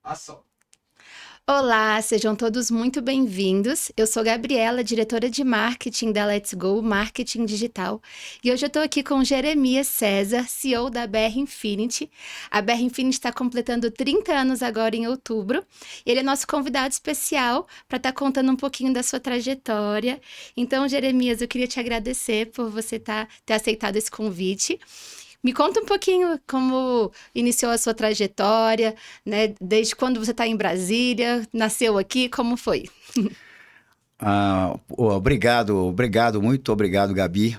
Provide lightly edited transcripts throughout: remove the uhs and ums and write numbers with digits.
Ação. Olá, sejam todos muito bem-vindos. Eu sou Gabriela, diretora de marketing da Let's Go Marketing Digital, e hoje eu estou aqui com Jeremias César, CEO da BR Infinity. A BR Infinity está completando 30 anos agora em outubro. Ele é nosso convidado especial para estar contando um pouquinho da sua trajetória. Então, Jeremias, eu queria te agradecer por você ter aceitado esse convite. Me conta um pouquinho como iniciou a sua trajetória, né? Desde quando você está em Brasília, nasceu aqui, como foi? Muito obrigado, Gabi,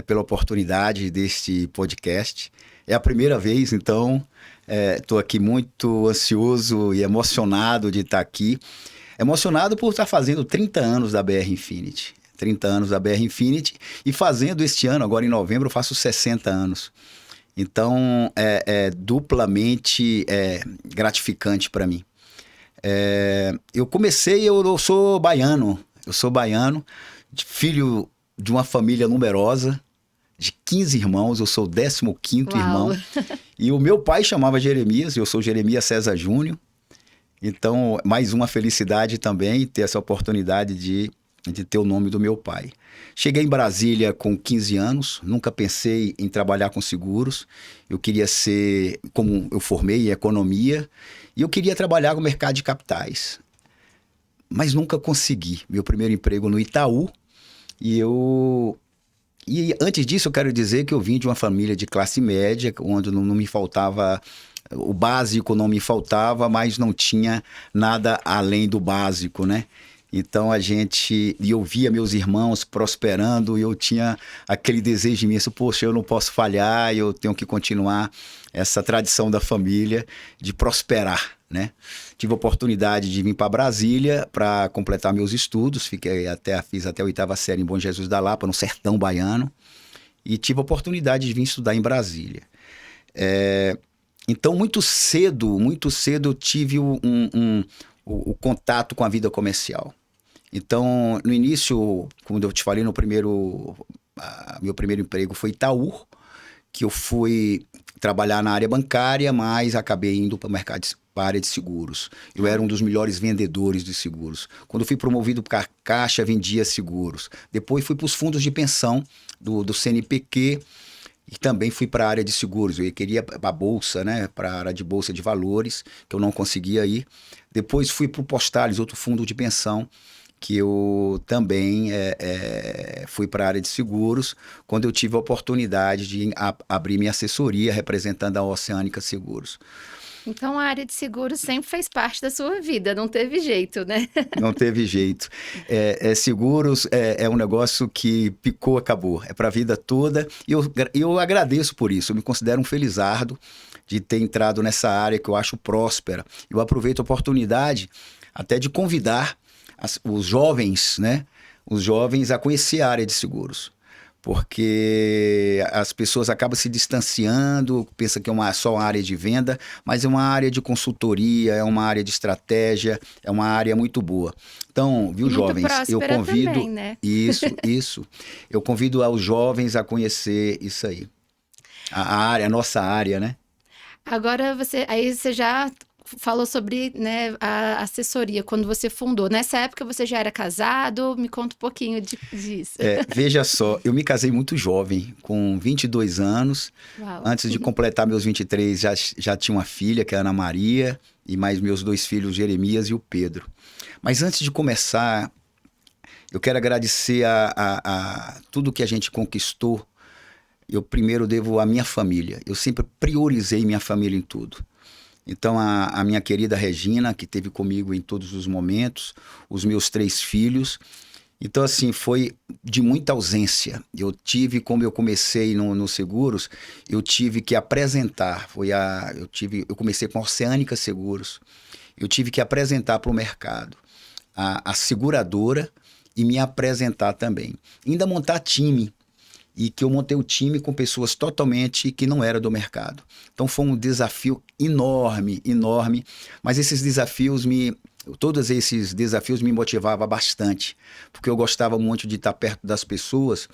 pela oportunidade deste podcast. É a primeira vez, então, estou aqui muito ansioso e emocionado de estar aqui. Emocionado por estar fazendo 30 anos da BR Infinity. 30 anos da BR Infinity e fazendo este ano, agora em novembro, eu faço 60 anos. Então, é duplamente gratificante para mim. Eu sou baiano, filho de uma família numerosa, de 15 irmãos, eu sou o 15º Uau! irmão. E o meu pai chamava Jeremias, eu sou Jeremias César Júnior. Então, mais uma felicidade também ter essa oportunidade de ter o nome do meu pai. Cheguei em Brasília com 15 anos, nunca pensei em trabalhar com seguros. Eu queria ser, como eu formei em economia, e eu queria trabalhar no mercado de capitais. Mas nunca consegui. Meu primeiro emprego no Itaú, e antes disso eu quero dizer que eu vim de uma família de classe média, onde não me faltava, o básico não me faltava, mas não tinha nada além do básico, né? Então eu via meus irmãos prosperando e eu tinha aquele desejo imenso, poxa, eu não posso falhar, eu tenho que continuar essa tradição da família de prosperar, né? Tive a oportunidade de vir para Brasília para completar meus estudos, fiz até a 8ª série em Bom Jesus da Lapa, no sertão baiano, e tive a oportunidade de vir estudar em Brasília. Então, muito cedo eu tive o contato com a vida comercial. Então, no início, como eu te falei, meu primeiro emprego foi Itaú, que eu fui trabalhar na área bancária, mas acabei indo para o mercado, para a área de seguros. Eu era um dos melhores vendedores de seguros. Quando fui promovido para a Caixa, vendia seguros. Depois fui para os fundos de pensão do CNPq e também fui para a área de seguros. Eu queria para a Bolsa, né? Para a área de Bolsa de Valores, que eu não conseguia ir. Depois fui para o Postales, outro fundo de pensão, que eu também fui para a área de seguros, quando eu tive a oportunidade de abrir minha assessoria representando a Oceânica Seguros. Então, a área de seguros sempre fez parte da sua vida, não teve jeito, né? Não teve jeito. Seguros é um negócio que picou, acabou. É para a vida toda. E eu agradeço por isso. Eu me considero um felizardo de ter entrado nessa área que eu acho próspera. Eu aproveito a oportunidade até de convidar os jovens, né? Os jovens a conhecer a área de seguros. Porque as pessoas acabam se distanciando, pensam que é só uma área de venda, mas é uma área de consultoria, é uma área de estratégia, é uma área muito boa. Então, viu, E muito jovens, eu próspera convido... também, né? Isso. Eu convido aos jovens a conhecer isso aí. A nossa área, né? Agora aí você já falou sobre, né, a assessoria, quando você fundou. Nessa época você já era casado? Me conta um pouquinho disso. Veja só, eu me casei muito jovem, com 22 anos. Uau. Antes de completar meus 23, já tinha uma filha, que é a Ana Maria, e mais meus 2 filhos, Jeremias e o Pedro. Mas antes de começar, eu quero agradecer a tudo que a gente conquistou. Eu primeiro devo à minha família. Eu sempre priorizei minha família em tudo. Então, a minha querida Regina, que esteve comigo em todos os momentos, os meus 3 filhos. Então, assim, foi de muita ausência. Como eu comecei no Seguros, eu tive que apresentar. Eu comecei com a Oceânica Seguros. Eu tive que apresentar para o mercado a seguradora e me apresentar também. Ainda montar time. E que eu montei o time com pessoas totalmente que não eram do mercado. Então foi um desafio enorme, mas todos esses desafios me motivavam bastante, porque eu gostava muito de estar perto das pessoas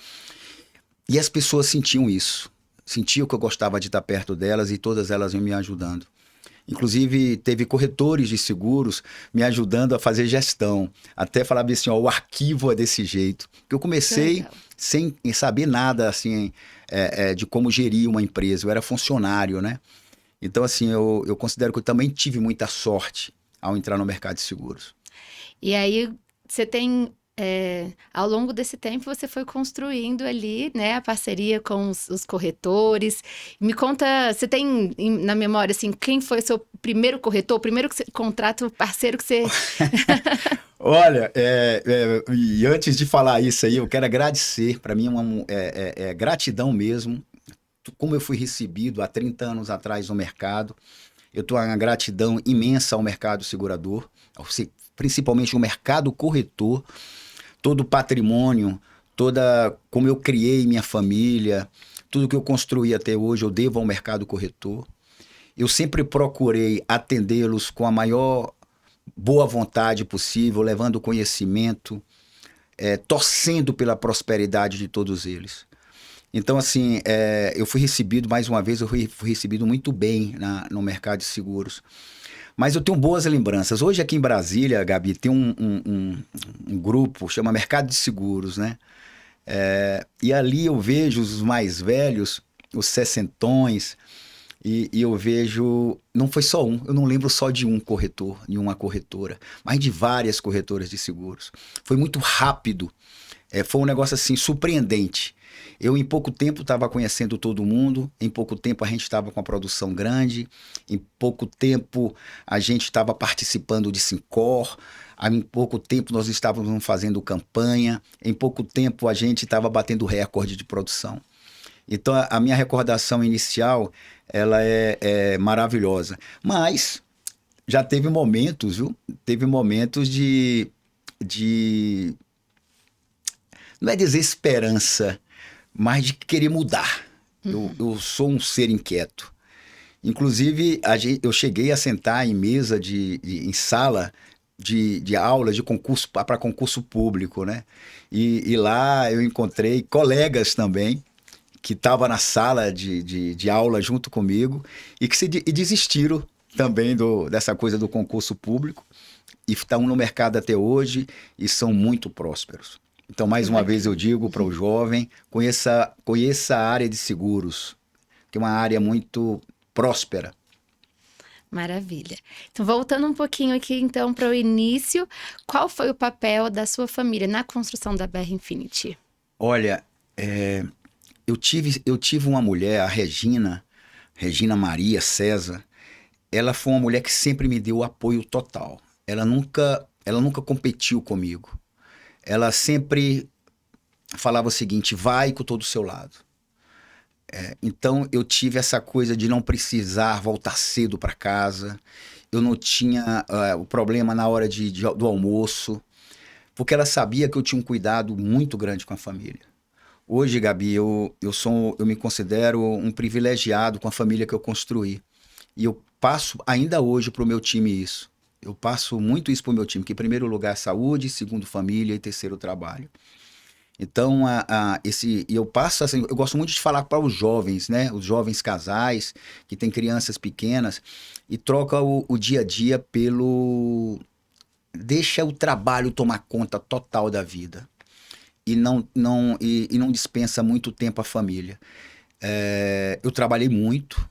e as pessoas sentiam isso, sentiam que eu gostava de estar perto delas e todas elas iam me ajudando. Inclusive, teve corretores de seguros me ajudando a fazer gestão. Até falava assim, ó, o arquivo é desse jeito. Porque eu comecei sem saber nada, assim, de como gerir uma empresa. Eu era funcionário, né? Então, assim, eu considero que eu também tive muita sorte ao entrar no mercado de seguros. E aí, você tem... ao longo desse tempo, você foi construindo ali, né, a parceria com os corretores. Me conta, você tem na memória, assim, quem foi o seu primeiro corretor, o primeiro contrato parceiro que você... Olha, e antes de falar isso aí, eu quero agradecer, para mim é gratidão mesmo, como eu fui recebido há 30 anos atrás no mercado. Eu tenho uma gratidão imensa ao mercado segurador, principalmente o mercado corretor, todo o patrimônio, como eu criei minha família, tudo que eu construí até hoje, eu devo ao mercado corretor. Eu sempre procurei atendê-los com a maior boa vontade possível, levando conhecimento, torcendo pela prosperidade de todos eles. Então, assim, eu fui recebido, mais uma vez, eu fui recebido muito bem no mercado de seguros. Mas eu tenho boas lembranças. Hoje aqui em Brasília, Gabi, tem um grupo, chama Mercado de Seguros, né? E ali eu vejo os mais velhos, os sessentões, e eu vejo... Não foi só um, eu não lembro só de um corretor, de uma corretora, mas de várias corretoras de seguros. Foi muito rápido, foi um negócio assim surpreendente. Eu, em pouco tempo, estava conhecendo todo mundo, em pouco tempo a gente estava com a produção grande, em pouco tempo a gente estava participando de Sincor, em pouco tempo nós estávamos fazendo campanha, em pouco tempo a gente estava batendo recorde de produção. Então, a minha recordação inicial, ela é maravilhosa. Mas já teve momentos, viu? Teve momentos de não é desesperança, mas de querer mudar. Eu sou um ser inquieto. Inclusive, eu cheguei a sentar em mesa em sala de aula de concurso para concurso público, né? E lá eu encontrei colegas também que estavam na sala de aula junto comigo e que desistiram também dessa coisa do concurso público e estão no mercado até hoje e são muito prósperos. Então, mais uma vez eu digo para o jovem, conheça a área de seguros, que é uma área muito próspera. Maravilha. Então, voltando um pouquinho aqui, então, para o início, qual foi o papel da sua família na construção da BR Infinity? Olha, eu tive uma mulher, a Regina Maria César, ela foi uma mulher que sempre me deu apoio total. Ela nunca competiu comigo. Ela sempre falava o seguinte, vai que eu estou do seu lado. Então, eu tive essa coisa de não precisar voltar cedo para casa. Eu não tinha o problema na hora do almoço, porque ela sabia que eu tinha um cuidado muito grande com a família. Hoje, Gabi, eu me considero um privilegiado com a família que eu construí. E eu passo ainda hoje para o meu time isso. Eu passo muito isso para o meu time, que em primeiro lugar saúde, segundo família e terceiro trabalho. Então, eu passo assim, eu gosto muito de falar para os jovens, né? Os jovens casais que têm crianças pequenas e troca o dia a dia deixa o trabalho tomar conta total da vida e não dispensa muito tempo à família. Eu trabalhei muito,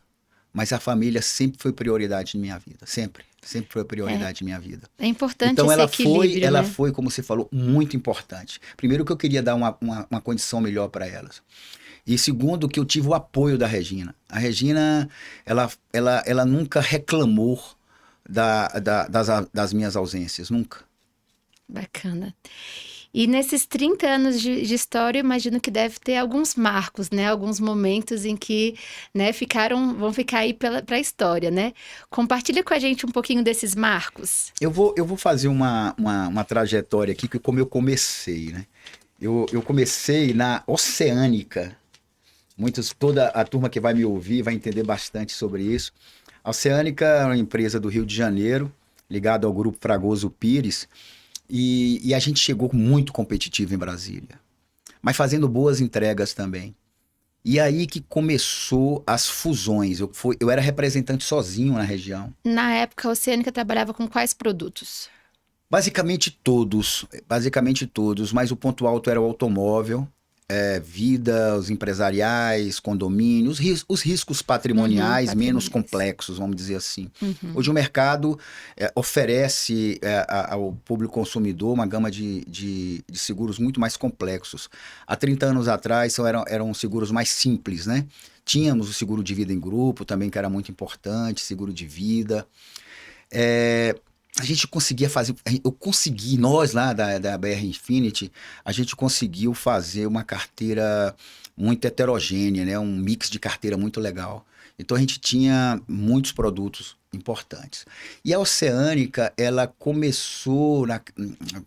mas a família sempre foi prioridade na minha vida, sempre foi a prioridade da minha vida. É importante então, esse equilíbrio, ela né? foi, como você falou, muito importante. Primeiro que eu queria dar uma condição melhor para elas. E segundo que eu tive o apoio da Regina. A Regina, ela nunca reclamou das minhas ausências, nunca. Bacana. E nesses 30 anos de história, eu imagino que deve ter alguns marcos, né? Alguns momentos em que, né, vão ficar aí para a história, né? Compartilha com a gente um pouquinho desses marcos. Eu vou fazer uma trajetória aqui, que como eu comecei, né? Eu comecei na Oceânica. Toda a turma que vai me ouvir vai entender bastante sobre isso. A Oceânica é uma empresa do Rio de Janeiro, ligada ao Grupo Fragoso Pires, e a gente chegou muito competitivo em Brasília, mas fazendo boas entregas também. E aí que começou as fusões. Eu era representante sozinho na região. Na época, a Oceânica trabalhava com quais produtos? Basicamente todos, mas o ponto alto era o automóvel, vida, os empresariais, condomínios, os riscos Uhum, patrimoniais menos patrimoniais. complexos, vamos dizer assim. Uhum. Hoje o mercado oferece ao público consumidor uma gama de seguros muito mais complexos. Há 30 anos atrás eram seguros mais simples, né? Tínhamos o seguro de vida em grupo também, que era muito importante, seguro de vida. É, a gente conseguia fazer, nós lá da BR Infinity, a gente conseguiu fazer uma carteira muito heterogênea, né? Um mix de carteira muito legal. Então a gente tinha muitos produtos importantes. E a Oceânica, ela começou,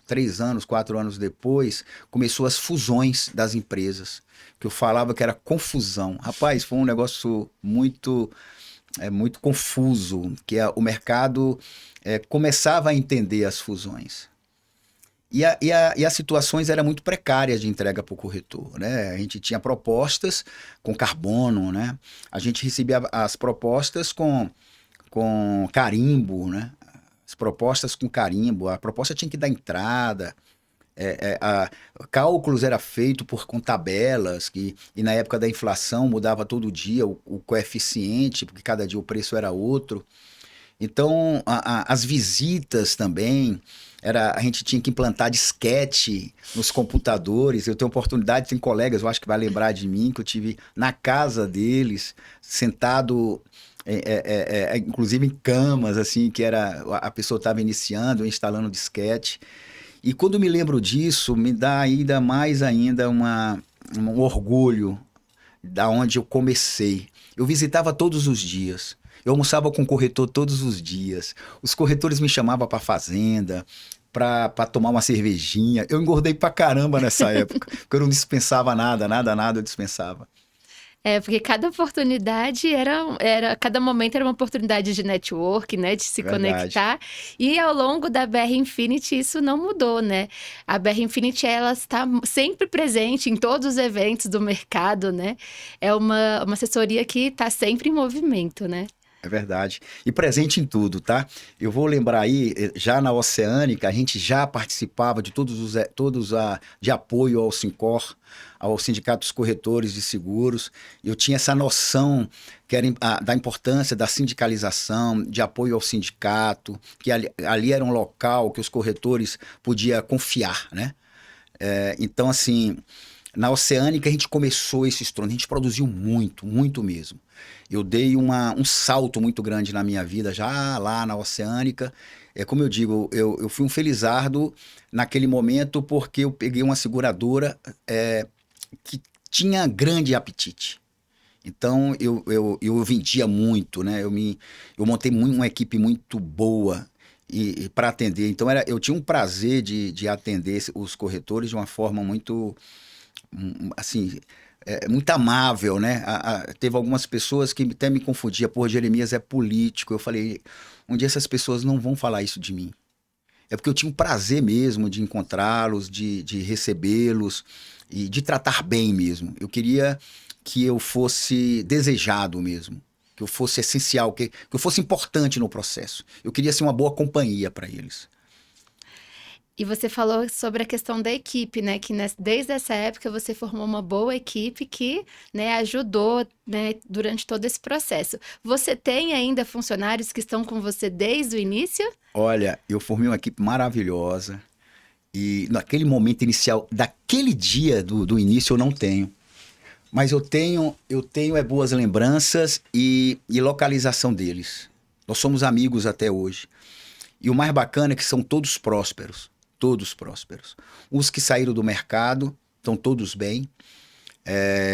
3 anos, 4 anos depois, começou as fusões das empresas, que eu falava que era confusão. Rapaz, foi um negócio muito confuso, o mercado começava a entender as fusões. E as situações eram muito precárias de entrega para o corretor, né? A gente tinha propostas com carbono, né? A gente recebia as propostas com carimbo, né? As propostas com carimbo, a proposta tinha que dar entrada, cálculos era feito com tabelas, e na época da inflação mudava todo dia o coeficiente, porque cada dia o preço era outro. Então, as visitas também, a gente tinha que implantar disquete nos computadores. Eu tenho oportunidade, tem colegas, eu acho que vai lembrar de mim, que eu tive na casa deles, sentado, inclusive em camas, assim, a pessoa estava iniciando, instalando disquete. E quando me lembro disso, me dá ainda um orgulho da onde eu comecei. Eu visitava todos os dias. Eu almoçava com o corretor todos os dias. Os corretores me chamavam para fazenda, para tomar uma cervejinha. Eu engordei pra caramba nessa época, porque eu não dispensava nada, nada, nada eu dispensava. Porque cada oportunidade cada momento era uma oportunidade de network, né, de se Verdade. conectar. E ao longo da BR Infinity isso não mudou, né? A BR Infinity ela está sempre presente em todos os eventos do mercado, né? É uma assessoria que está sempre em movimento, né? É verdade. E presente em tudo, tá? Eu vou lembrar aí, já na Oceânica, a gente já participava de de apoio ao Sincor, ao Sindicato dos Corretores de Seguros. Eu tinha essa noção da importância da sindicalização, de apoio ao sindicato, que ali era um local que os corretores podiam confiar, né? Então, assim, na Oceânica a gente começou esse estrondo, a gente produziu muito, muito mesmo. Eu dei um salto muito grande na minha vida já lá na Oceânica. Como eu digo, eu fui um felizardo naquele momento porque eu peguei uma seguradora que tinha grande apetite. Então eu vendia muito, né? Eu montei uma equipe muito boa e para atender. Então eu tinha um prazer de atender os corretores de uma forma muito assim, muito amável, né? Teve algumas pessoas que até me confundiam, pô, Jeremias é político. Eu falei, um dia essas pessoas não vão falar isso de mim. É porque eu tinha um prazer mesmo de encontrá-los, de recebê-los e de tratar bem mesmo. Eu queria que eu fosse desejado mesmo, que eu fosse essencial, que eu fosse importante no processo. Eu queria ser uma boa companhia para eles. E você falou sobre a questão da equipe, né? Que desde essa época você formou uma boa equipe que, né, ajudou, né, durante todo esse processo. Você tem ainda funcionários que estão com você desde o início? Olha, eu formei uma equipe maravilhosa e naquele momento inicial, daquele dia do início eu não tenho. Mas eu tenho boas lembranças e localização deles. Nós somos amigos até hoje. E o mais bacana é que são todos prósperos. Todos prósperos. Os que saíram do mercado estão todos bem.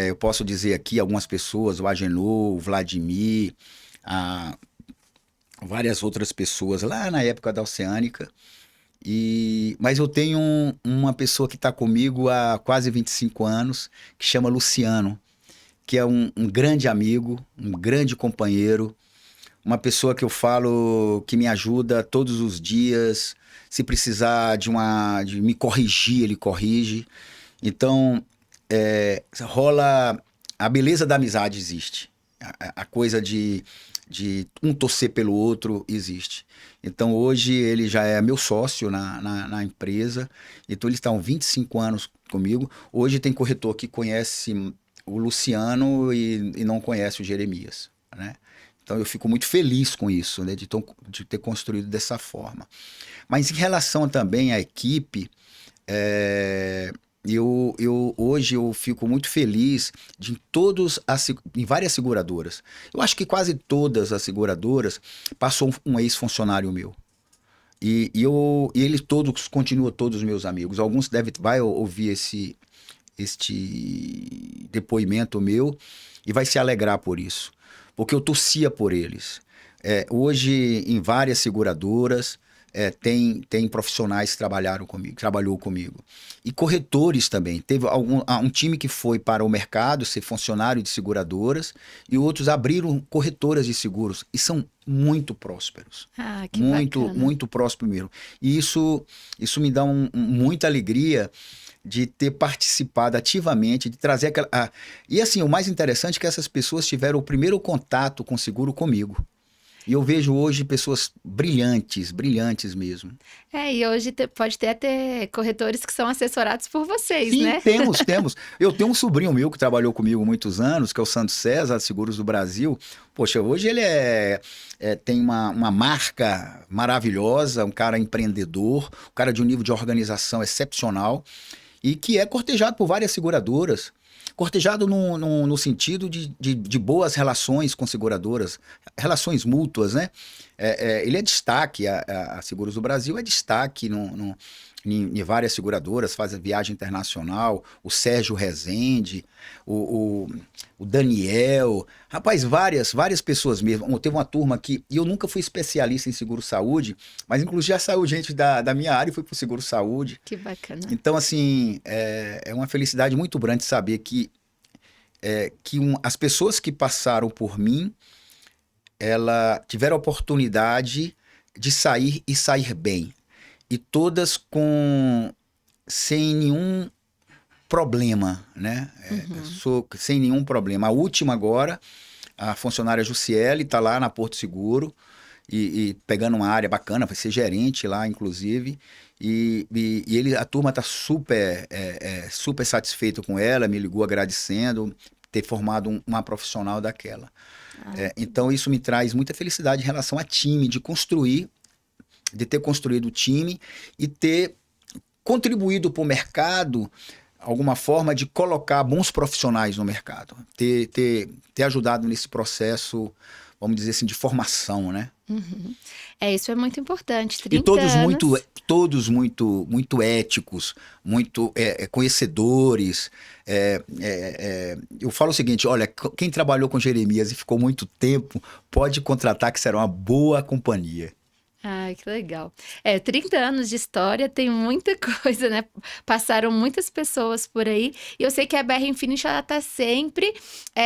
Eu posso dizer aqui algumas pessoas, o Agenor, o Vladimir, várias outras pessoas lá na época da Oceânica. Mas eu tenho uma pessoa que está comigo há quase 25 anos, que chama Luciano, que é um grande amigo, um grande companheiro, uma pessoa que eu falo que me ajuda todos os dias. Se precisar de me corrigir, ele corrige. Então, rola a beleza da amizade existe. A coisa de um torcer pelo outro existe. Então, hoje, ele já é meu sócio na empresa. Então, eles estão 25 anos comigo. Hoje, tem corretor que conhece o Luciano e não conhece o Jeremias, né? Então, eu fico muito feliz com isso, né? De ter construído dessa forma. Mas, em relação também à equipe, hoje eu fico muito feliz de em várias seguradoras. Eu acho que quase todas as seguradoras passou um ex-funcionário meu. E eles todos continuam todos meus amigos. Alguns vai ouvir este depoimento meu e vai se alegrar por isso. Porque eu torcia por eles. Hoje, em várias seguradoras, tem profissionais que trabalhou comigo. E corretores também. Teve um time que foi para o mercado ser funcionário de seguradoras e outros abriram corretoras de seguros e são muito prósperos. Ah, que bacana. Muito próspero mesmo. E isso me dá muita alegria de ter participado ativamente, de trazer aquela... E assim, o mais interessante é que essas pessoas tiveram o primeiro contato com seguro comigo. E eu vejo hoje pessoas brilhantes mesmo. E hoje pode ter até corretores que são assessorados por vocês, Sim, né? temos. Eu tenho um sobrinho meu que trabalhou comigo muitos anos, que é o Santos César, Seguros do Brasil. Poxa, hoje ele tem uma marca maravilhosa, um cara empreendedor, um cara de um nível de organização excepcional e que é cortejado por várias seguradoras. Cortejado no sentido de boas relações com seguradoras, relações mútuas, né? Ele é destaque, a Seguros do Brasil é destaque em várias seguradoras, faz viagem internacional, o Sérgio Rezende, o Daniel, rapaz, várias pessoas mesmo. Teve uma turma que, e eu nunca fui especialista em seguro-saúde, mas inclusive já saiu gente da minha área e foi pro seguro-saúde. Que bacana. Então, assim, é uma felicidade muito grande saber que as pessoas que passaram por mim, tiveram a oportunidade de sair e sair bem. E todas sem nenhum problema, né? Sem nenhum problema. A última agora, a funcionária Jussiele, está lá na Porto Seguro e pegando uma área bacana, vai ser gerente lá, inclusive. E a turma está super satisfeita com ela, me ligou agradecendo ter formado uma profissional daquela. Então, isso me traz muita felicidade em relação a time, de ter construído o time e ter contribuído para o mercado, alguma forma de colocar bons profissionais no mercado, ter ajudado nesse processo, vamos dizer assim, de formação, né? Uhum. Isso é muito importante. 30 e todos anos... todos muito éticos, muito conhecedores. Eu falo o seguinte, olha, quem trabalhou com Jeremias e ficou muito tempo, pode contratar que será uma boa companhia. Ai, que legal. 30 anos de história, tem muita coisa, né? Passaram muitas pessoas por aí. E eu sei que a BR Infinity, ela tá sempre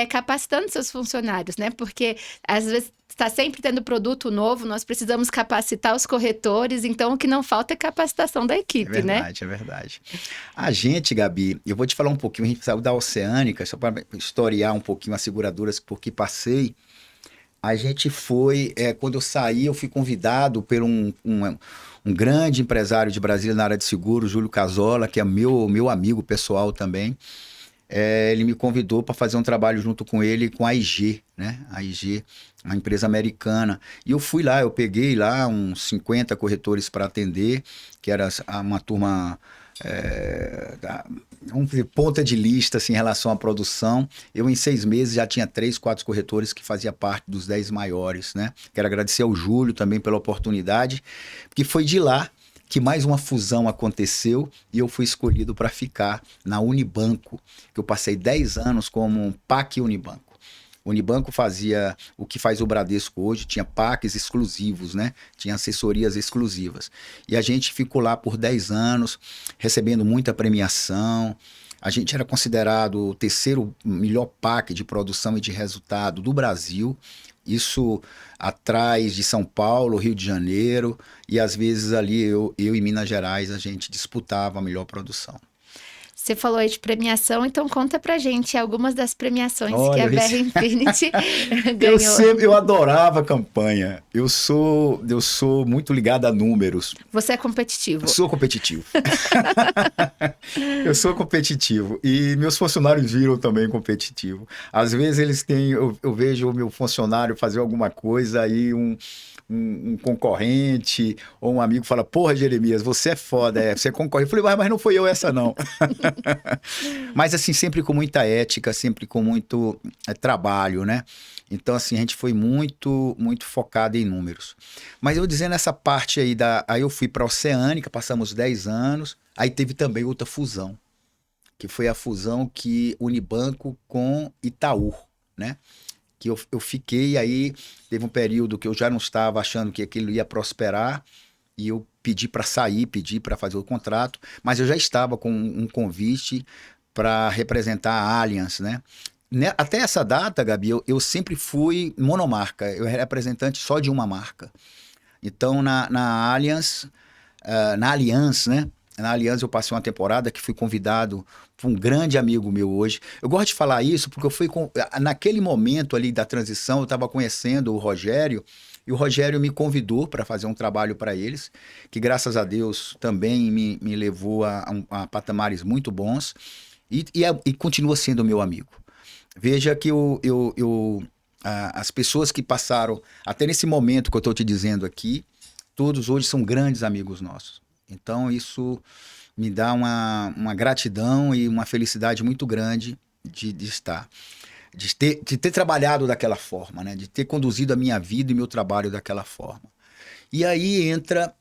capacitando seus funcionários, né? Porque, às vezes, está sempre tendo produto novo, nós precisamos capacitar os corretores, então o que não falta é capacitação da equipe, né? É verdade. A gente, Gabi, eu vou te falar um pouquinho, a gente saiu da Oceânica, só para historiar um pouquinho as seguradoras por que passei. A gente foi, quando eu saí, eu fui convidado por um grande empresário de Brasília na área de seguros, Júlio Casola, que é meu amigo pessoal também. Ele me convidou para fazer um trabalho junto com ele com a IG, né? A IG, uma empresa americana. E eu fui lá, eu peguei lá uns 50 corretores para atender, que era uma turma... vamos dizer, ponta de lista assim, em relação à produção. Eu, em 6 meses, já tinha 3, 4 corretores que fazia parte dos 10 maiores, né? Quero agradecer ao Júlio também pela oportunidade, porque foi de lá que mais uma fusão aconteceu e eu fui escolhido para ficar na Unibanco, que eu passei 10 anos como PAC Unibanco. O Unibanco fazia o que faz o Bradesco hoje, tinha PACs exclusivos, né? Tinha assessorias exclusivas. E a gente ficou lá por 10 anos, recebendo muita premiação. A gente era considerado o 3º melhor PAC de produção e de resultado do Brasil. Isso atrás de São Paulo, Rio de Janeiro, e às vezes ali eu em Minas Gerais a gente disputava a melhor produção. Você falou aí de premiação, então conta pra gente algumas das premiações que Olha, a BR Infinity ganhou. eu adorava a campanha. Eu sou muito ligado a números. Você é competitivo. Sou competitivo. Eu sou competitivo. E meus funcionários viram também competitivo. Às vezes eles têm... Eu vejo o meu funcionário fazer alguma coisa aí um concorrente ou um amigo fala, porra, Jeremias, você é foda, você é concorrente. Eu falei, mas não foi eu essa não. Mas assim, sempre com muita ética, sempre com muito trabalho, né? Então assim, a gente foi muito focado em números. Mas eu dizendo essa parte aí, aí eu fui para a Oceânica, passamos 10 anos, aí teve também outra fusão, que foi a fusão que Unibanco com Itaú, né? Que eu fiquei, aí teve um período que eu já não estava achando que aquilo ia prosperar, e eu pedi para sair, pedi para fazer o contrato, mas eu já estava com um convite para representar a Allianz, né? Até essa data, Gabi, eu sempre fui monomarca, eu era representante só de uma marca. Então, na Allianz, né? Na Allianz eu passei uma temporada que fui convidado por um grande amigo meu hoje. Eu gosto de falar isso porque naquele momento ali da transição, eu estava conhecendo o Rogério, e o Rogério me convidou para fazer um trabalho para eles, que graças a Deus também me levou a patamares muito bons, e continua sendo meu amigo. Veja que as pessoas que passaram, até nesse momento que eu estou te dizendo aqui, todos hoje são grandes amigos nossos. Então, isso me dá uma gratidão e uma felicidade muito grande de estar. De ter trabalhado daquela forma, né? De ter conduzido a minha vida e meu trabalho daquela forma. E aí entra...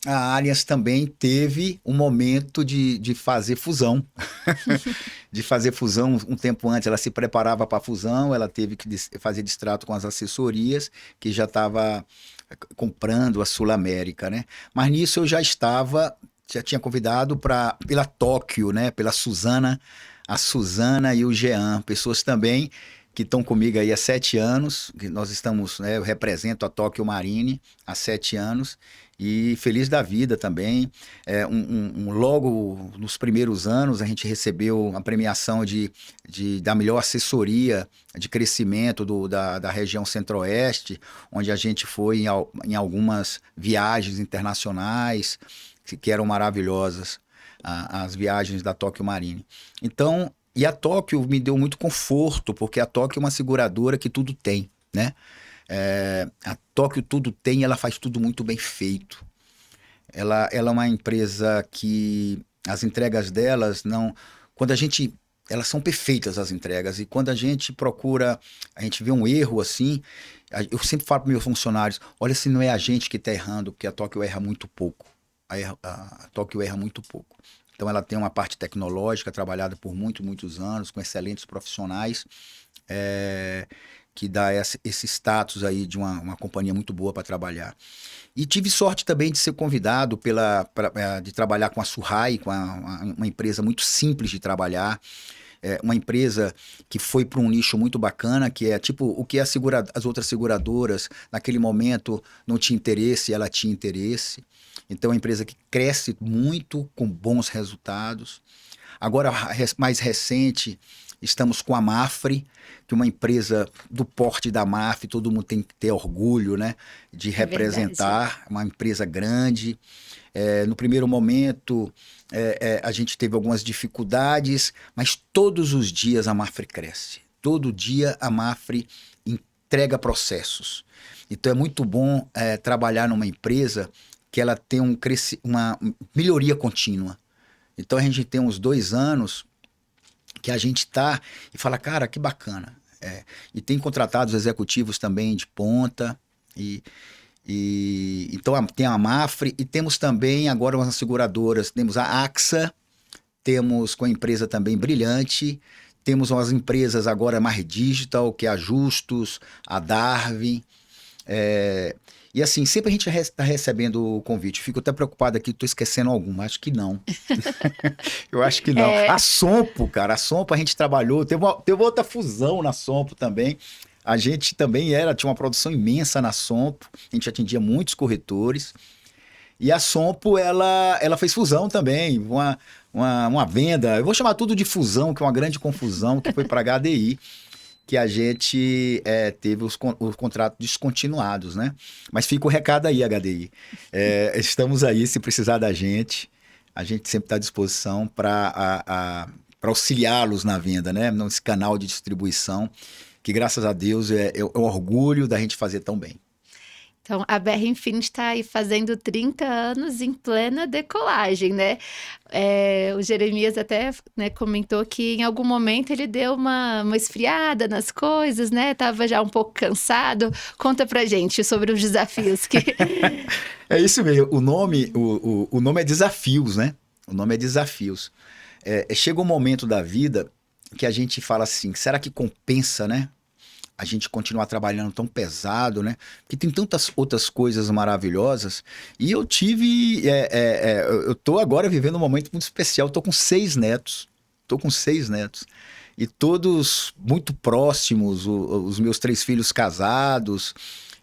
A Allianz também teve um momento de fazer fusão. De fazer fusão um tempo antes. Ela se preparava para a fusão, ela teve que fazer distrato com as assessorias, que já estava comprando a Sul América, né? Mas nisso eu já tinha convidado pela Tóquio, né? Pela Suzana, a Suzana e o Jean, pessoas também que estão comigo aí há 7 anos, que nós estamos, né? Eu represento a Tóquio Marine há 7 anos, e feliz da vida também. Logo nos primeiros anos a gente recebeu a premiação da melhor assessoria de crescimento da região Centro-Oeste, onde a gente foi em algumas viagens internacionais que eram maravilhosas, as viagens da Tóquio Marine. Então, e a Tóquio me deu muito conforto, porque a Tóquio é uma seguradora que tudo tem, né? A Tóquio tudo tem, ela faz tudo muito bem feito. Ela é uma empresa que as entregas delas elas são perfeitas, as entregas, e quando a gente procura, a gente vê um erro assim, eu sempre falo para meus funcionários, olha, se não é a gente que está errando, porque a Tóquio erra muito pouco. A Tóquio erra muito pouco. Então ela tem uma parte tecnológica trabalhada por muitos anos, com excelentes profissionais, que dá esse status aí de uma companhia muito boa para trabalhar. E tive sorte também de ser convidado de trabalhar com a Surrai, uma empresa muito simples de trabalhar, uma empresa que foi para um nicho muito bacana, que é tipo o que as outras seguradoras naquele momento não tinha interesse, ela tinha interesse. Então é uma empresa que cresce muito, com bons resultados. Agora, mais recente, estamos com a Mafre, que é uma empresa do porte da Mafre, todo mundo tem que ter orgulho, né, de representar, uma empresa grande. No primeiro momento, a gente teve algumas dificuldades, mas todos os dias a Mafre cresce. Todo dia a Mafre entrega processos. Então é muito bom trabalhar numa empresa que ela tem uma melhoria contínua. Então a gente tem uns 2 anos que a gente está e fala, cara, que bacana. E tem contratados executivos também de ponta, então tem a Mafre, e temos também agora umas seguradoras, temos a AXA, temos com a empresa também Brilhante, temos umas empresas agora mais digital, que é a Justus, a Darwin, e assim, sempre a gente está recebendo o convite. Fico até preocupado aqui, estou esquecendo alguma. Acho que não. Eu acho que não. A Sompo, cara. A Sompo a gente trabalhou. Teve outra fusão na Sompo também. A gente também tinha uma produção imensa na Sompo. A gente atendia muitos corretores. E a Sompo, ela fez fusão também, uma venda. Eu vou chamar tudo de fusão, que é uma grande confusão, que foi para a HDI, que a gente teve os contratos descontinuados, né? Mas fica o recado aí, HDI. Estamos aí, se precisar da gente, a gente sempre está à disposição para auxiliá-los na venda, né? Nesse canal de distribuição, que graças a Deus é um orgulho da gente fazer tão bem. Então, a BR Infinity está aí fazendo 30 anos em plena decolagem, né? O Jeremias até, né, comentou que em algum momento ele deu uma esfriada nas coisas, né? Tava já um pouco cansado. Conta pra gente sobre os desafios que... É isso mesmo. O nome é Desafios, né? O nome é Desafios. Chega um momento da vida que a gente fala assim, será que compensa, né? A gente continuar trabalhando tão pesado, né? Porque tem tantas outras coisas maravilhosas. E eu tive... eu tô agora vivendo um momento muito especial. Eu tô com 6 netos. E todos muito próximos. Os meus 3 filhos casados.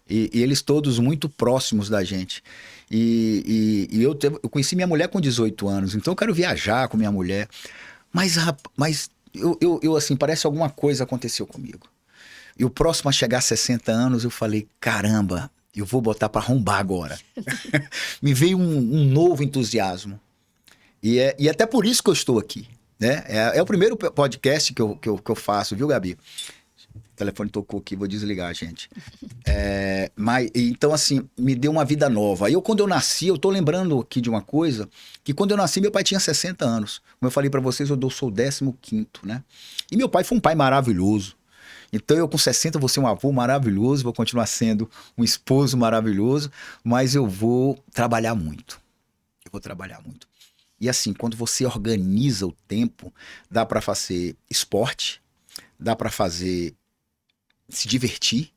E eles todos muito próximos da gente. E eu conheci minha mulher com 18 anos. Então eu quero viajar com minha mulher. Mas eu assim, parece alguma coisa aconteceu comigo. E o próximo a chegar a 60 anos, eu falei, caramba, eu vou botar para arrombar agora. Me veio um novo entusiasmo. E até por isso que eu estou aqui, né? É o primeiro podcast que eu faço, viu, Gabi? O telefone tocou aqui, vou desligar, gente. Então, assim, me deu uma vida nova. Quando eu nasci, eu tô lembrando aqui de uma coisa, que quando eu nasci, meu pai tinha 60 anos. Como eu falei para vocês, eu sou o 15º, né? E meu pai foi um pai maravilhoso. Então eu com 60 vou ser um avô maravilhoso, vou continuar sendo um esposo maravilhoso, mas eu vou trabalhar muito. E assim, quando você organiza o tempo, dá para fazer esporte, dá para se divertir,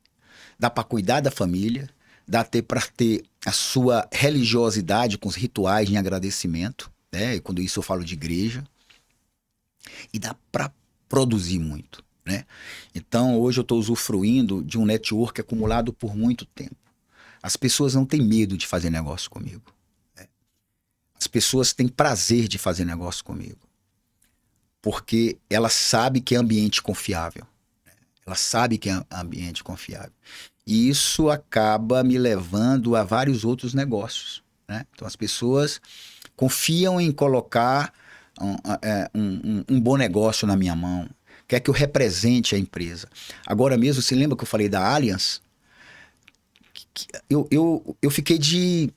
dá para cuidar da família, dá para ter a sua religiosidade com os rituais em agradecimento, né? E quando isso eu falo de igreja, e dá para produzir muito. Né? Então, hoje eu estou usufruindo de um network acumulado por muito tempo. As pessoas não têm medo de fazer negócio comigo. Né? As pessoas têm prazer de fazer negócio comigo. Porque elas sabem que é ambiente confiável. Né? Elas sabem que é ambiente confiável. E isso acaba me levando a vários outros negócios. Né? Então, as pessoas confiam em colocar um bom negócio na minha mão. Quer que eu represente a empresa. Agora mesmo, você lembra que eu falei da Allianz? Eu fiquei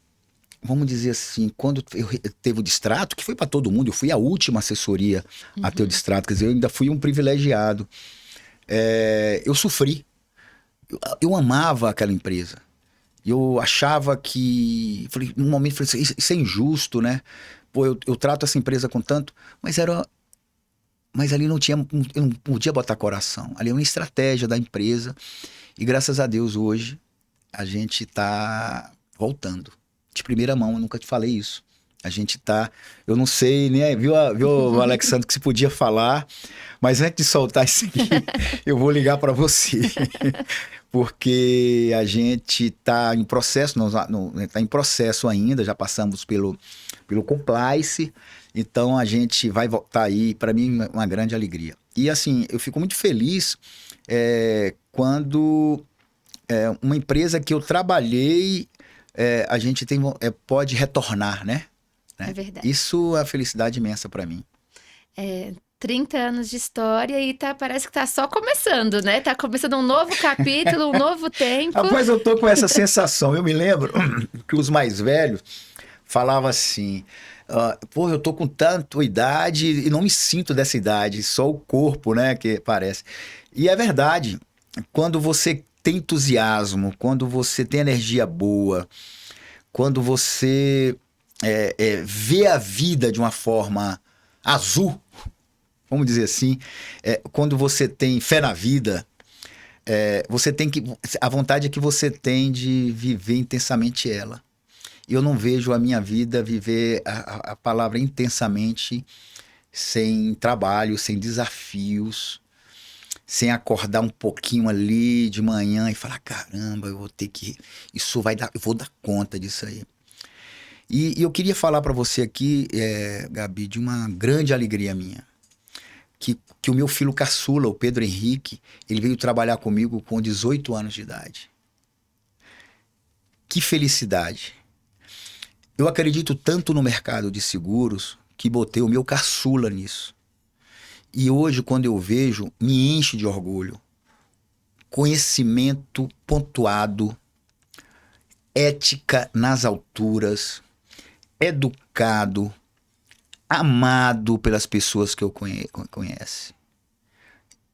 vamos dizer assim, quando eu teve o distrato, que foi para todo mundo, eu fui a última assessoria a ter o distrato, quer dizer, eu ainda fui um privilegiado. Eu sofri. Eu amava aquela empresa. Eu achava que... num momento, falei assim, isso é injusto, né? Pô, eu trato essa empresa com tanto... Mas ali eu não podia botar coração. Ali é uma estratégia da empresa. E graças a Deus hoje a gente está voltando. De primeira mão, eu nunca te falei isso. A gente está... Eu não sei, né? Viu o Alexandre que se podia falar. Mas antes de soltar isso aqui, eu vou ligar para você. Porque a gente está em processo, está em processo ainda. Já passamos pelo compliance. Então, a gente vai voltar aí, para mim, uma grande alegria. E, assim, eu fico muito feliz quando uma empresa que eu trabalhei, a gente pode retornar, né? É verdade. Isso é uma felicidade imensa para mim. 30 anos de história e parece que tá só começando, né? Tá começando um novo capítulo, um novo tempo. Rapaz, eu tô com essa sensação. Eu me lembro que os mais velhos falavam assim... pô, eu tô com tanta idade e não me sinto dessa idade, só o corpo, né, que parece. E é verdade, quando você tem entusiasmo, quando você tem energia boa, quando você vê a vida de uma forma azul, vamos dizer assim, quando você tem fé na vida, você tem a vontade é que você tem de viver intensamente ela. Eu não vejo a minha vida viver a palavra intensamente sem trabalho, sem desafios, sem acordar um pouquinho ali de manhã e falar, caramba, eu vou ter que... eu vou dar conta disso aí. E eu queria falar para você aqui, Gabi, de uma grande alegria minha. Que o meu filho caçula, o Pedro Henrique, ele veio trabalhar comigo com 18 anos de idade. Que felicidade. Eu acredito tanto no mercado de seguros que botei o meu caçula nisso. E hoje, quando eu vejo, me enche de orgulho. Conhecimento pontuado, ética nas alturas, educado, amado pelas pessoas que eu conheço.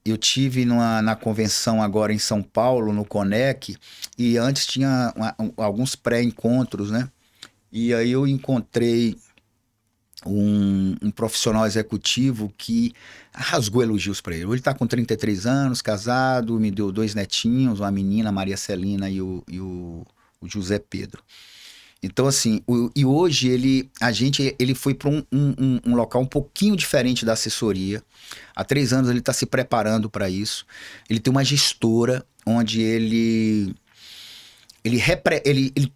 Eu tive na convenção agora em São Paulo, no Conec, e antes tinha alguns pré-encontros, né? E aí eu encontrei um profissional executivo que rasgou elogios para ele. Ele está com 33 anos, casado, me deu 2 netinhos, uma menina, Maria Celina, e o José Pedro. Então, assim, e hoje ele foi para um local um pouquinho diferente da assessoria. Há 3 anos ele está se preparando para isso. Ele tem uma gestora onde ele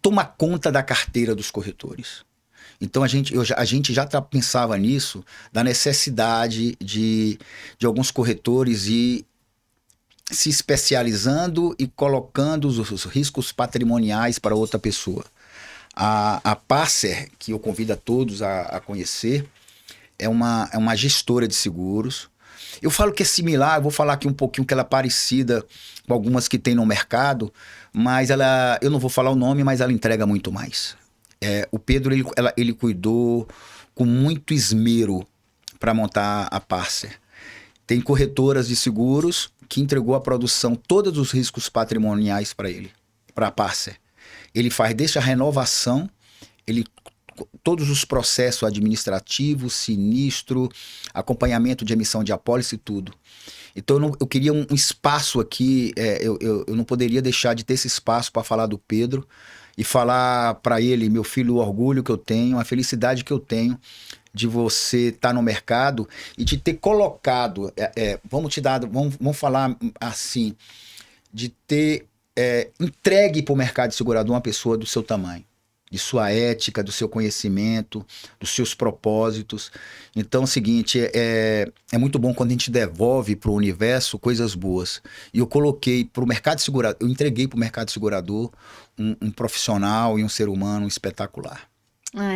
toma conta da carteira dos corretores. Então, a gente já pensava nisso, da necessidade de alguns corretores ir se especializando e colocando os riscos patrimoniais para outra pessoa. A Passer, que eu convido a todos a conhecer, é uma gestora de seguros. Eu falo que é similar, eu vou falar aqui um pouquinho que ela é parecida com algumas que tem no mercado, mas eu não vou falar o nome, mas ela entrega muito mais. O Pedro, ele cuidou com muito esmero para montar a Passer. Tem corretoras de seguros que entregou a produção, todos os riscos patrimoniais para ele, para a Passer. Ele faz desde a renovação, todos os processos administrativos, sinistro, acompanhamento de emissão de apólice e tudo. Então eu queria um espaço aqui, eu não poderia deixar de ter esse espaço para falar do Pedro e falar para ele, meu filho, o orgulho que eu tenho, a felicidade que eu tenho de você estar no mercado e de ter colocado, vamos falar assim, de ter entregue para o mercado de segurador uma pessoa do seu tamanho, de sua ética, do seu conhecimento, dos seus propósitos. Então é o seguinte, é muito bom quando a gente devolve para o universo coisas boas. E eu coloquei para o mercado de segurador, eu entreguei para o mercado de segurador um profissional e um ser humano espetacular.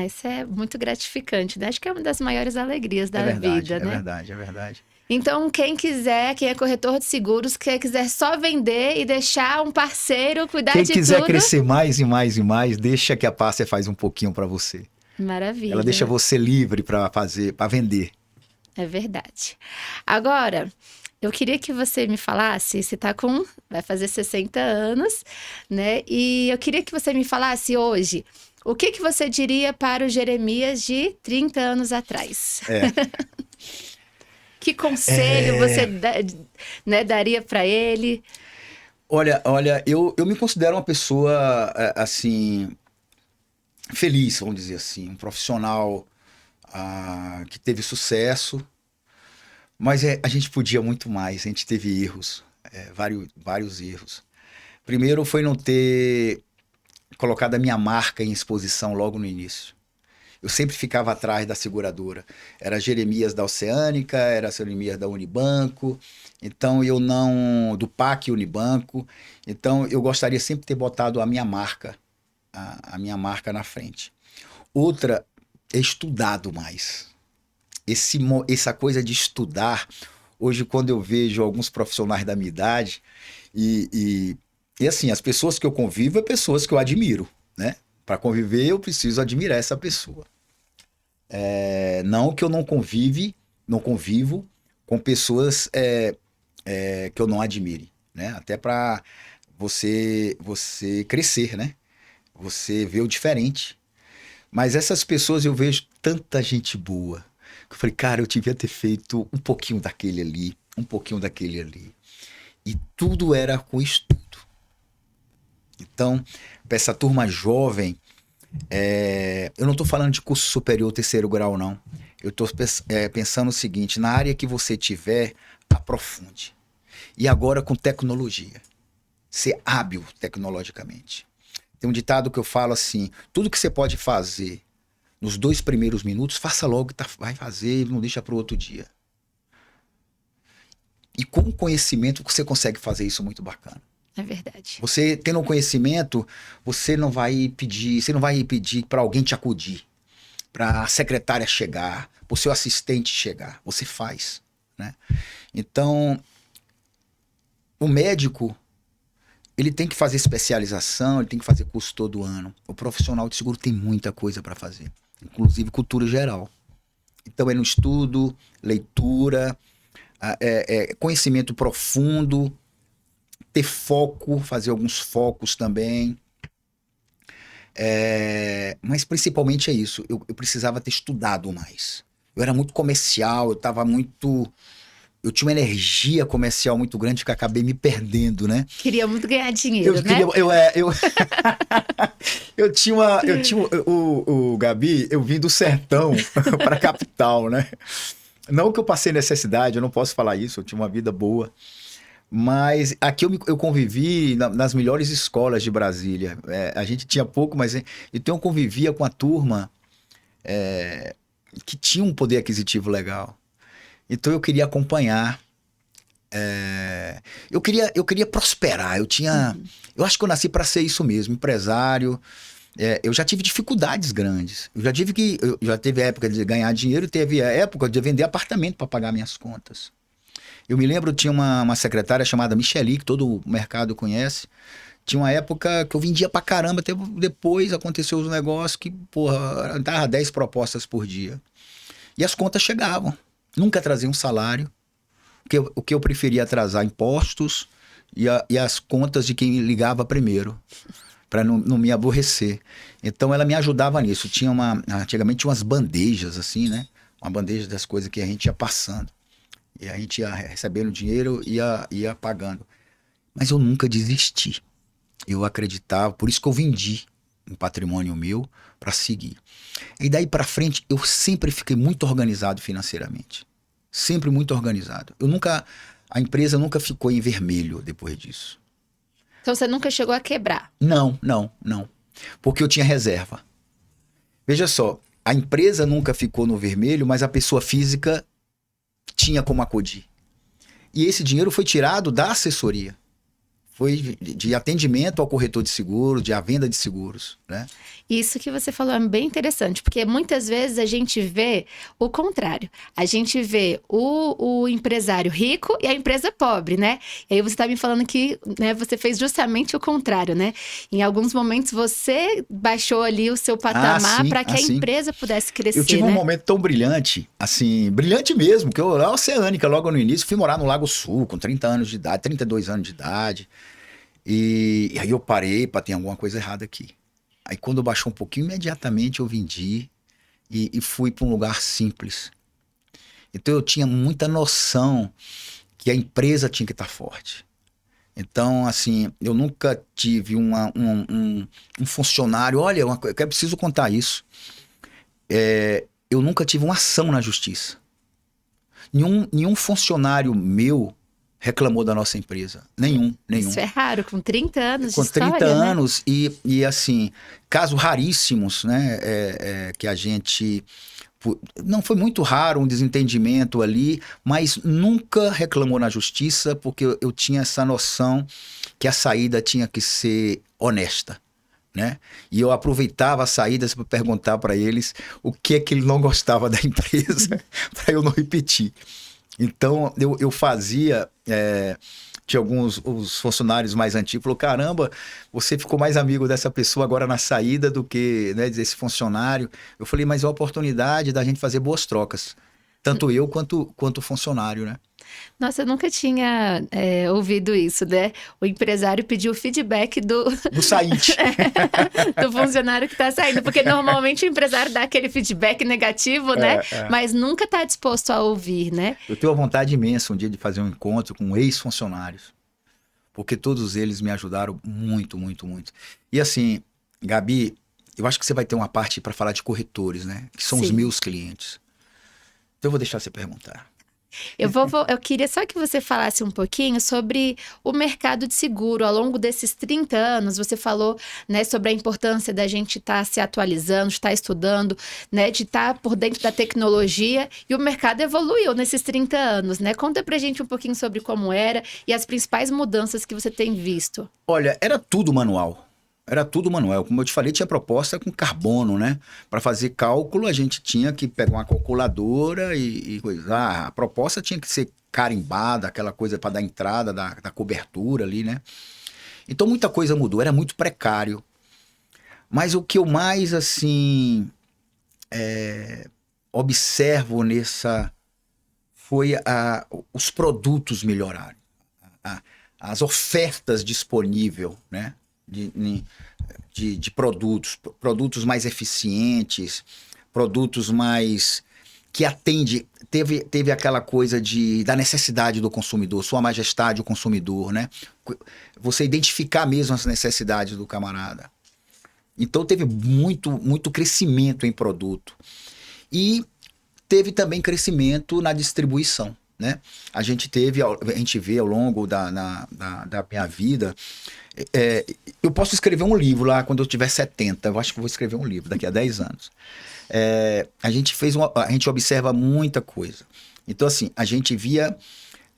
Isso é muito gratificante, né? Acho que é uma das maiores alegrias da vida, né? É verdade. Então, quem é corretor de seguros, quem quiser só vender e deixar um parceiro cuidar de tudo... Quem quiser crescer mais e mais e mais, deixa que a Passer faz um pouquinho para você. Maravilha. Ela deixa você livre para vender. É verdade. Agora, eu queria que você me falasse, vai fazer 60 anos, né? E eu queria que você me falasse hoje, o que você diria para o Jeremias de 30 anos atrás? Que conselho você daria para ele? Olha, eu me considero uma pessoa, assim, feliz, vamos dizer assim. Um profissional que teve sucesso, mas a gente podia muito mais. A gente teve erros, vários erros. Primeiro foi não ter colocado a minha marca em exposição logo no início. Eu sempre ficava atrás da seguradora. Era Jeremias da Oceânica, era Jeremias da Unibanco, então do PAC Unibanco. Então eu gostaria sempre de ter botado a minha marca, a minha marca na frente. Outra é estudado mais. Essa coisa de estudar, hoje quando eu vejo alguns profissionais da minha idade, e assim, as pessoas que eu convivo são pessoas que eu admiro, né? Para conviver eu preciso admirar essa pessoa. Não que eu não convivo com pessoas que eu não admire, né? Até para você crescer, né? Você vê o diferente. Mas essas pessoas eu vejo tanta gente boa, que eu falei, cara, eu devia ter feito um pouquinho daquele ali, um pouquinho daquele ali. E tudo era com estudo. Então, para essa turma jovem, eu não estou falando de curso superior, terceiro grau, não. Eu estou pensando o seguinte, na área que você tiver, aprofunde. E agora com tecnologia. Ser hábil tecnologicamente. Tem um ditado que eu falo assim, tudo que você pode fazer nos 2 primeiros minutos, faça logo que vai fazer, não deixa para o outro dia. E com o conhecimento você consegue fazer isso muito bacana. É verdade. Você tendo um conhecimento, você não vai pedir para alguém te acudir, para a secretária chegar, para o seu assistente chegar. Você faz, né? Então, o médico, ele tem que fazer especialização, ele tem que fazer curso todo ano. O profissional de seguro tem muita coisa para fazer, inclusive cultura geral. Então, é no estudo, leitura, conhecimento profundo, ter foco, fazer alguns focos também. Mas principalmente é isso. Eu precisava ter estudado mais. Eu era muito comercial, eu tinha uma energia comercial muito grande que eu acabei me perdendo, né? Queria muito ganhar dinheiro, né? Eu tinha o Gabi, eu vim do sertão para a capital, né? Não que eu passei necessidade, eu não posso falar isso, eu tinha uma vida boa. Mas aqui eu convivi nas melhores escolas de Brasília. A gente tinha pouco, mas então eu convivia com a turma que tinha um poder aquisitivo legal. Então eu queria acompanhar. Eu queria prosperar. Eu acho que eu nasci para ser isso mesmo, empresário. Eu já tive dificuldades grandes. Eu já teve época de ganhar dinheiro e teve época de vender apartamento para pagar minhas contas. Eu me lembro, tinha uma secretária chamada Micheli, que todo o mercado conhece. Tinha uma época que eu vendia pra caramba, até depois aconteceu os negócios que, porra, dava 10 propostas por dia. E as contas chegavam. Nunca trazia um salário. O que eu preferia atrasar impostos e as contas de quem ligava primeiro, para não me aborrecer. Então ela me ajudava nisso. Antigamente tinha umas bandejas assim, né? Uma bandeja das coisas que a gente ia passando. E a gente ia recebendo dinheiro e ia pagando. Mas eu nunca desisti. Eu acreditava, por isso que eu vendi um patrimônio meu para seguir. E daí para frente, eu sempre fiquei muito organizado financeiramente. Sempre muito organizado. A empresa nunca ficou em vermelho depois disso. Então você nunca chegou a quebrar? Não. Porque eu tinha reserva. Veja só, a empresa nunca ficou no vermelho, mas a pessoa física tinha como acudir. E esse dinheiro foi tirado da assessoria. Foi de atendimento ao corretor de seguros, de a venda de seguros, né? Isso que você falou é bem interessante, porque muitas vezes a gente vê o contrário. A gente vê o empresário rico e a empresa pobre, né? E aí você está me falando que, né, você fez justamente o contrário, né? Em alguns momentos você baixou ali o seu patamar para que a empresa pudesse crescer, eu tive né? um momento tão brilhante, assim, brilhante mesmo, que eu era oceânica logo no início, fui morar no Lago Sul com 30 anos de idade, 32 anos de idade. E aí eu parei para ter alguma coisa errada aqui. Aí quando baixou um pouquinho, imediatamente eu vendi e fui para um lugar simples. Então eu tinha muita noção que a empresa tinha que estar forte. Então, assim, eu nunca tive um funcionário... Olha, eu preciso contar isso. Eu nunca tive uma ação na justiça. Nenhum funcionário meu reclamou da nossa empresa. Nenhum. Isso é raro, com 30 anos com de história, 30 né? anos e assim, casos raríssimos, né? Que a gente... Não foi muito raro um desentendimento ali, mas nunca reclamou na justiça, porque eu tinha essa noção que a saída tinha que ser honesta, né? E eu aproveitava as saídas para perguntar para eles o que é que ele não gostava da empresa, para eu não repetir. Então, eu fazia... Tinha os funcionários mais antigos, falou, caramba, você ficou mais amigo dessa pessoa agora na saída do que, né, desse funcionário. Eu falei, mas é a oportunidade da gente fazer boas trocas. Tanto eu quanto o funcionário, né? Nossa, eu nunca tinha ouvido isso, né? O empresário pediu o feedback do saíte. do funcionário que está saindo. Porque normalmente o empresário dá aquele feedback negativo, né? Mas nunca está disposto a ouvir, né? Eu tenho uma vontade imensa um dia de fazer um encontro com ex-funcionários. Porque todos eles me ajudaram muito, muito, muito. E assim, Gabi, eu acho que você vai ter uma parte para falar de corretores, né? Que são os meus clientes. Então eu vou deixar você perguntar. Eu queria só que você falasse um pouquinho sobre o mercado de seguro. Ao longo desses 30 anos, você falou, né, sobre a importância da gente estar se atualizando, estar estudando, né, de estar por dentro da tecnologia. E o mercado evoluiu nesses 30 anos, né? Conta pra gente um pouquinho sobre como era e as principais mudanças que você tem visto. Olha, era tudo manual. Era tudo manual. Como eu te falei, tinha proposta com carbono, né? Para fazer cálculo, a gente tinha que pegar uma calculadora e coisa. A proposta tinha que ser carimbada, aquela coisa para dar entrada da cobertura ali, né? Então muita coisa mudou, era muito precário. Mas o que eu mais, assim, observo nessa foi os produtos melhorarem, a- as ofertas disponíveis, né? De produtos mais eficientes, produtos mais que atende, teve aquela coisa da necessidade do consumidor, Sua Majestade o consumidor, né? Você identificar mesmo as necessidades do camarada. Então teve muito crescimento em produto. E teve também crescimento na distribuição, né? A gente vê ao longo da minha vida. Eu posso escrever um livro lá quando eu tiver 70. Eu acho que vou escrever um livro daqui a 10 anos. A gente observa muita coisa. Então, assim, a gente via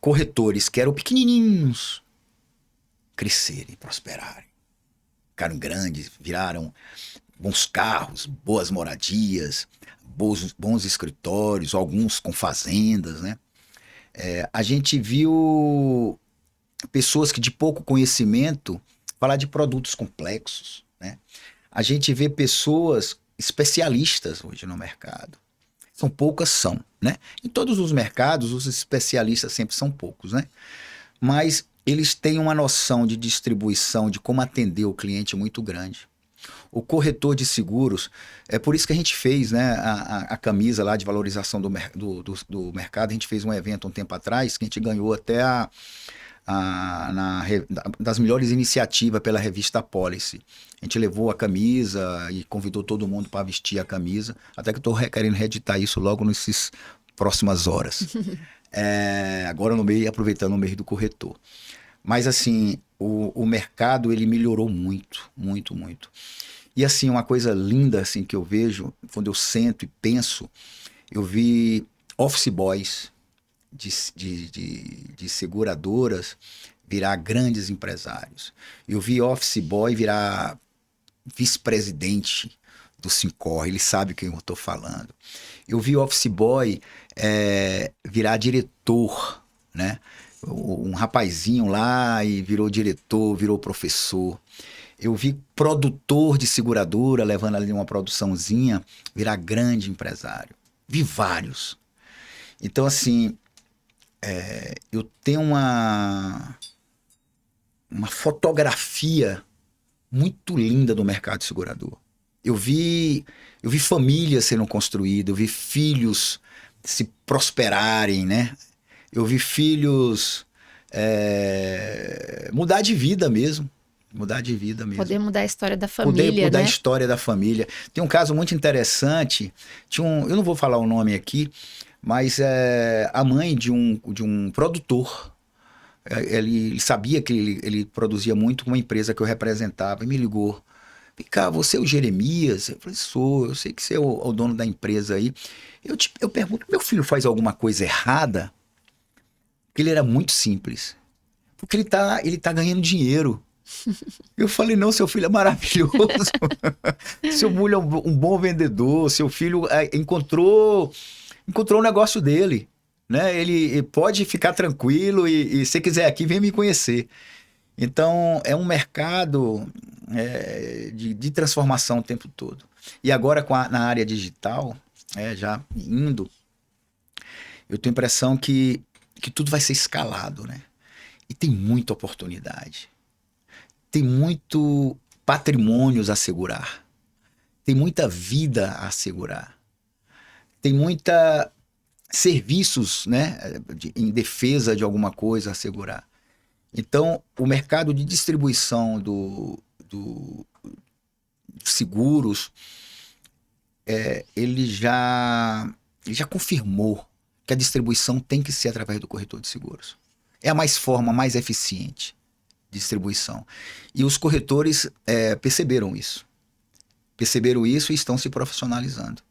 corretores que eram pequenininhos crescerem, prosperarem. Ficaram grandes, viraram bons carros, boas moradias, bons escritórios, alguns com fazendas, né? A gente viu pessoas que de pouco conhecimento falar de produtos complexos, né? A gente vê pessoas especialistas hoje no mercado. São poucas, né? Em todos os mercados, os especialistas sempre são poucos, né? Mas eles têm uma noção de distribuição, de como atender o cliente muito grande. O corretor de seguros, é por isso que a gente fez, né, a camisa lá de valorização do mercado. A gente fez um evento um tempo atrás que a gente ganhou até das melhores iniciativas pela revista Policy. A gente levou a camisa e convidou todo mundo para vestir a camisa, até que eu estou querendo reeditar isso logo nessas próximas horas. Agora aproveitando o mês do corretor. Mas assim, o mercado ele melhorou muito, muito, muito. E assim, uma coisa linda assim, que eu vejo, quando eu sento e penso, eu vi office boys de seguradoras virar grandes empresários. Eu vi office boy virar vice-presidente do Sincor, ele sabe quem eu estou falando. Eu vi office boy virar diretor, né? Um rapazinho lá e virou diretor, virou professor. Eu vi produtor de seguradora levando ali uma produçãozinha virar grande empresário. Vi vários. Então, assim, eu tenho uma fotografia muito linda do mercado segurador. Eu vi famílias sendo construídas, eu vi filhos se prosperarem, né? Eu vi filhos mudar de vida mesmo. Mudar de vida mesmo. Poder mudar a história da família, Poder mudar né? a história da família. Tem um caso muito interessante. Eu não vou falar o nome aqui, mas a mãe de um produtor. Ele sabia que ele produzia muito com uma empresa que eu representava e me ligou. Vem cá, você é o Jeremias? Eu falei, sou, eu sei que você é o dono da empresa aí. Eu pergunto, meu filho faz alguma coisa errada? Porque ele era muito simples. Porque ele tá ganhando dinheiro. Eu falei, não, seu filho é maravilhoso. Seu filho é um bom vendedor. Seu filho encontrou o negócio dele. Né? Ele pode ficar tranquilo e se quiser aqui, vem me conhecer. Então, é um mercado de transformação o tempo todo. E agora, na área digital, já indo, eu tenho a impressão que tudo vai ser escalado, né? E tem muita oportunidade. Tem muito patrimônios a segurar. Tem muita vida a segurar. Tem muita serviços, né, em defesa de alguma coisa a segurar. Então, o mercado de distribuição do seguros, ele já confirmou que a distribuição tem que ser através do corretor de seguros. É a mais eficiente de distribuição. E os corretores perceberam isso. Perceberam isso e estão se profissionalizando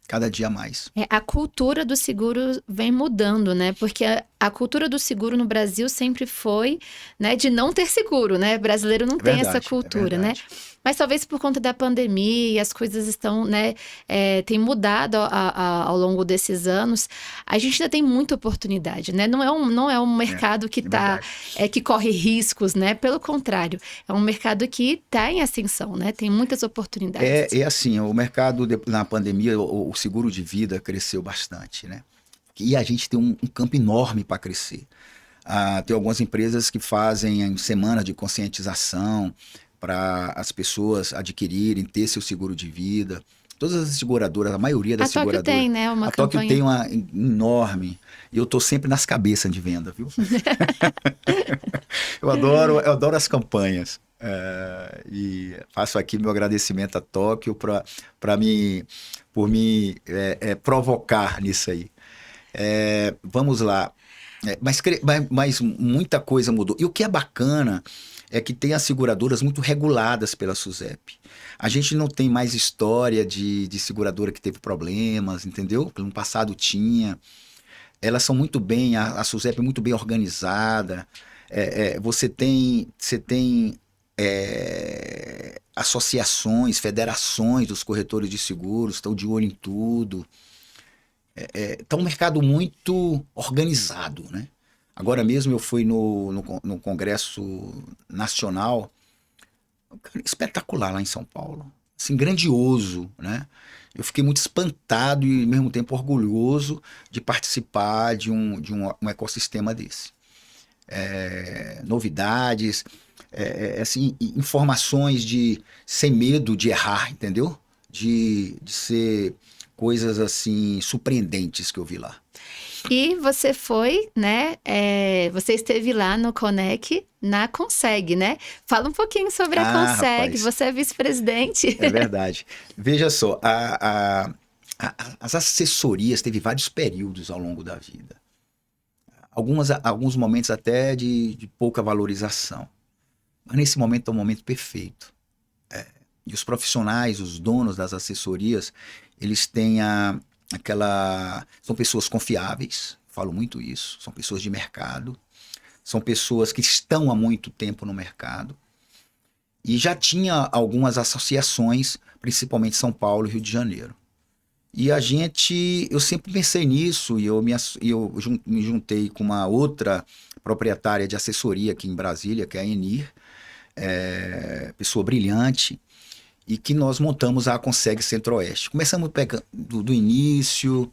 cada dia mais. A cultura do seguro vem mudando, né? Porque a cultura do seguro no Brasil sempre foi, né, de não ter seguro, né? O brasileiro não tem essa cultura, né? Mas talvez por conta da pandemia, as coisas estão, né, tem mudado ao longo desses anos. A gente ainda tem muita oportunidade, né? Não é um mercado que que corre riscos, né? Pelo contrário, é um mercado que está em ascensão, né? Tem muitas oportunidades. Assim, o mercado na pandemia, o seguro de vida cresceu bastante, né? E a gente tem um campo enorme para crescer. Tem algumas empresas que fazem semanas de conscientização para as pessoas adquirirem, ter seu seguro de vida. Todas as seguradoras, a maioria das seguradoras... A Tóquio tem, né? Uma campanha. Tóquio tem uma enorme. E eu estou sempre nas cabeças de venda, viu? Eu adoro as campanhas. E faço aqui meu agradecimento a Tóquio por me provocar nisso aí. Vamos lá. Mas muita coisa mudou. E o que é bacana é que tem as seguradoras muito reguladas pela SUSEP. A gente não tem mais história de seguradora que teve problemas, entendeu? No passado tinha. Elas são muito bem, a SUSEP é muito bem organizada. Você tem associações, federações dos corretores de seguros, estão de olho em tudo. Tá um mercado muito organizado, né? Agora mesmo eu fui no Congresso Nacional, espetacular lá em São Paulo, assim, grandioso, né? Eu fiquei muito espantado e ao mesmo tempo orgulhoso de participar de um ecossistema desse. Novidades, assim, informações sem medo de errar, entendeu? De ser coisas assim surpreendentes que eu vi lá. E você foi, né? Você esteve lá no Conec, na Conseg, né? Fala um pouquinho sobre a Conseg. Rapaz, você é vice-presidente. É verdade. Veja só, as assessorias teve vários períodos ao longo da vida. Alguns momentos até de pouca valorização. Mas nesse momento é um momento perfeito. E os profissionais, os donos das assessorias, eles têm são pessoas confiáveis, falo muito isso, são pessoas de mercado, são pessoas que estão há muito tempo no mercado, e já tinha algumas associações, principalmente São Paulo e Rio de Janeiro. E eu sempre pensei nisso, e eu me juntei com uma outra proprietária de assessoria aqui em Brasília, que é a Enir, pessoa brilhante, e que nós montamos a Conseg Centro-Oeste. Começamos do início,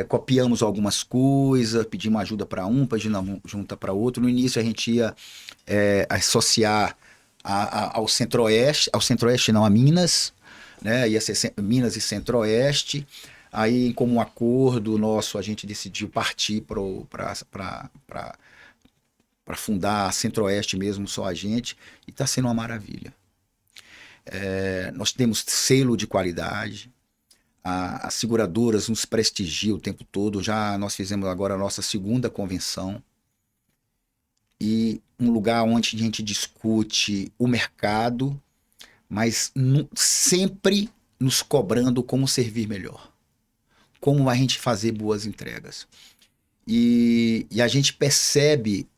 copiamos algumas coisas, pedimos ajuda para pedimos junta para outro. No início a gente ia associar ao Centro-Oeste não, a Minas, né? Ia ser Minas e Centro-Oeste. Aí, como um acordo nosso, a gente decidiu partir para fundar a Centro-Oeste mesmo, só a gente, e está sendo uma maravilha. Nós temos selo de qualidade, as seguradoras nos prestigiam o tempo todo. Nós fizemos agora a nossa segunda convenção, e um lugar onde a gente discute o mercado, mas sempre nos cobrando como servir melhor, como a gente fazer boas entregas. E a gente percebe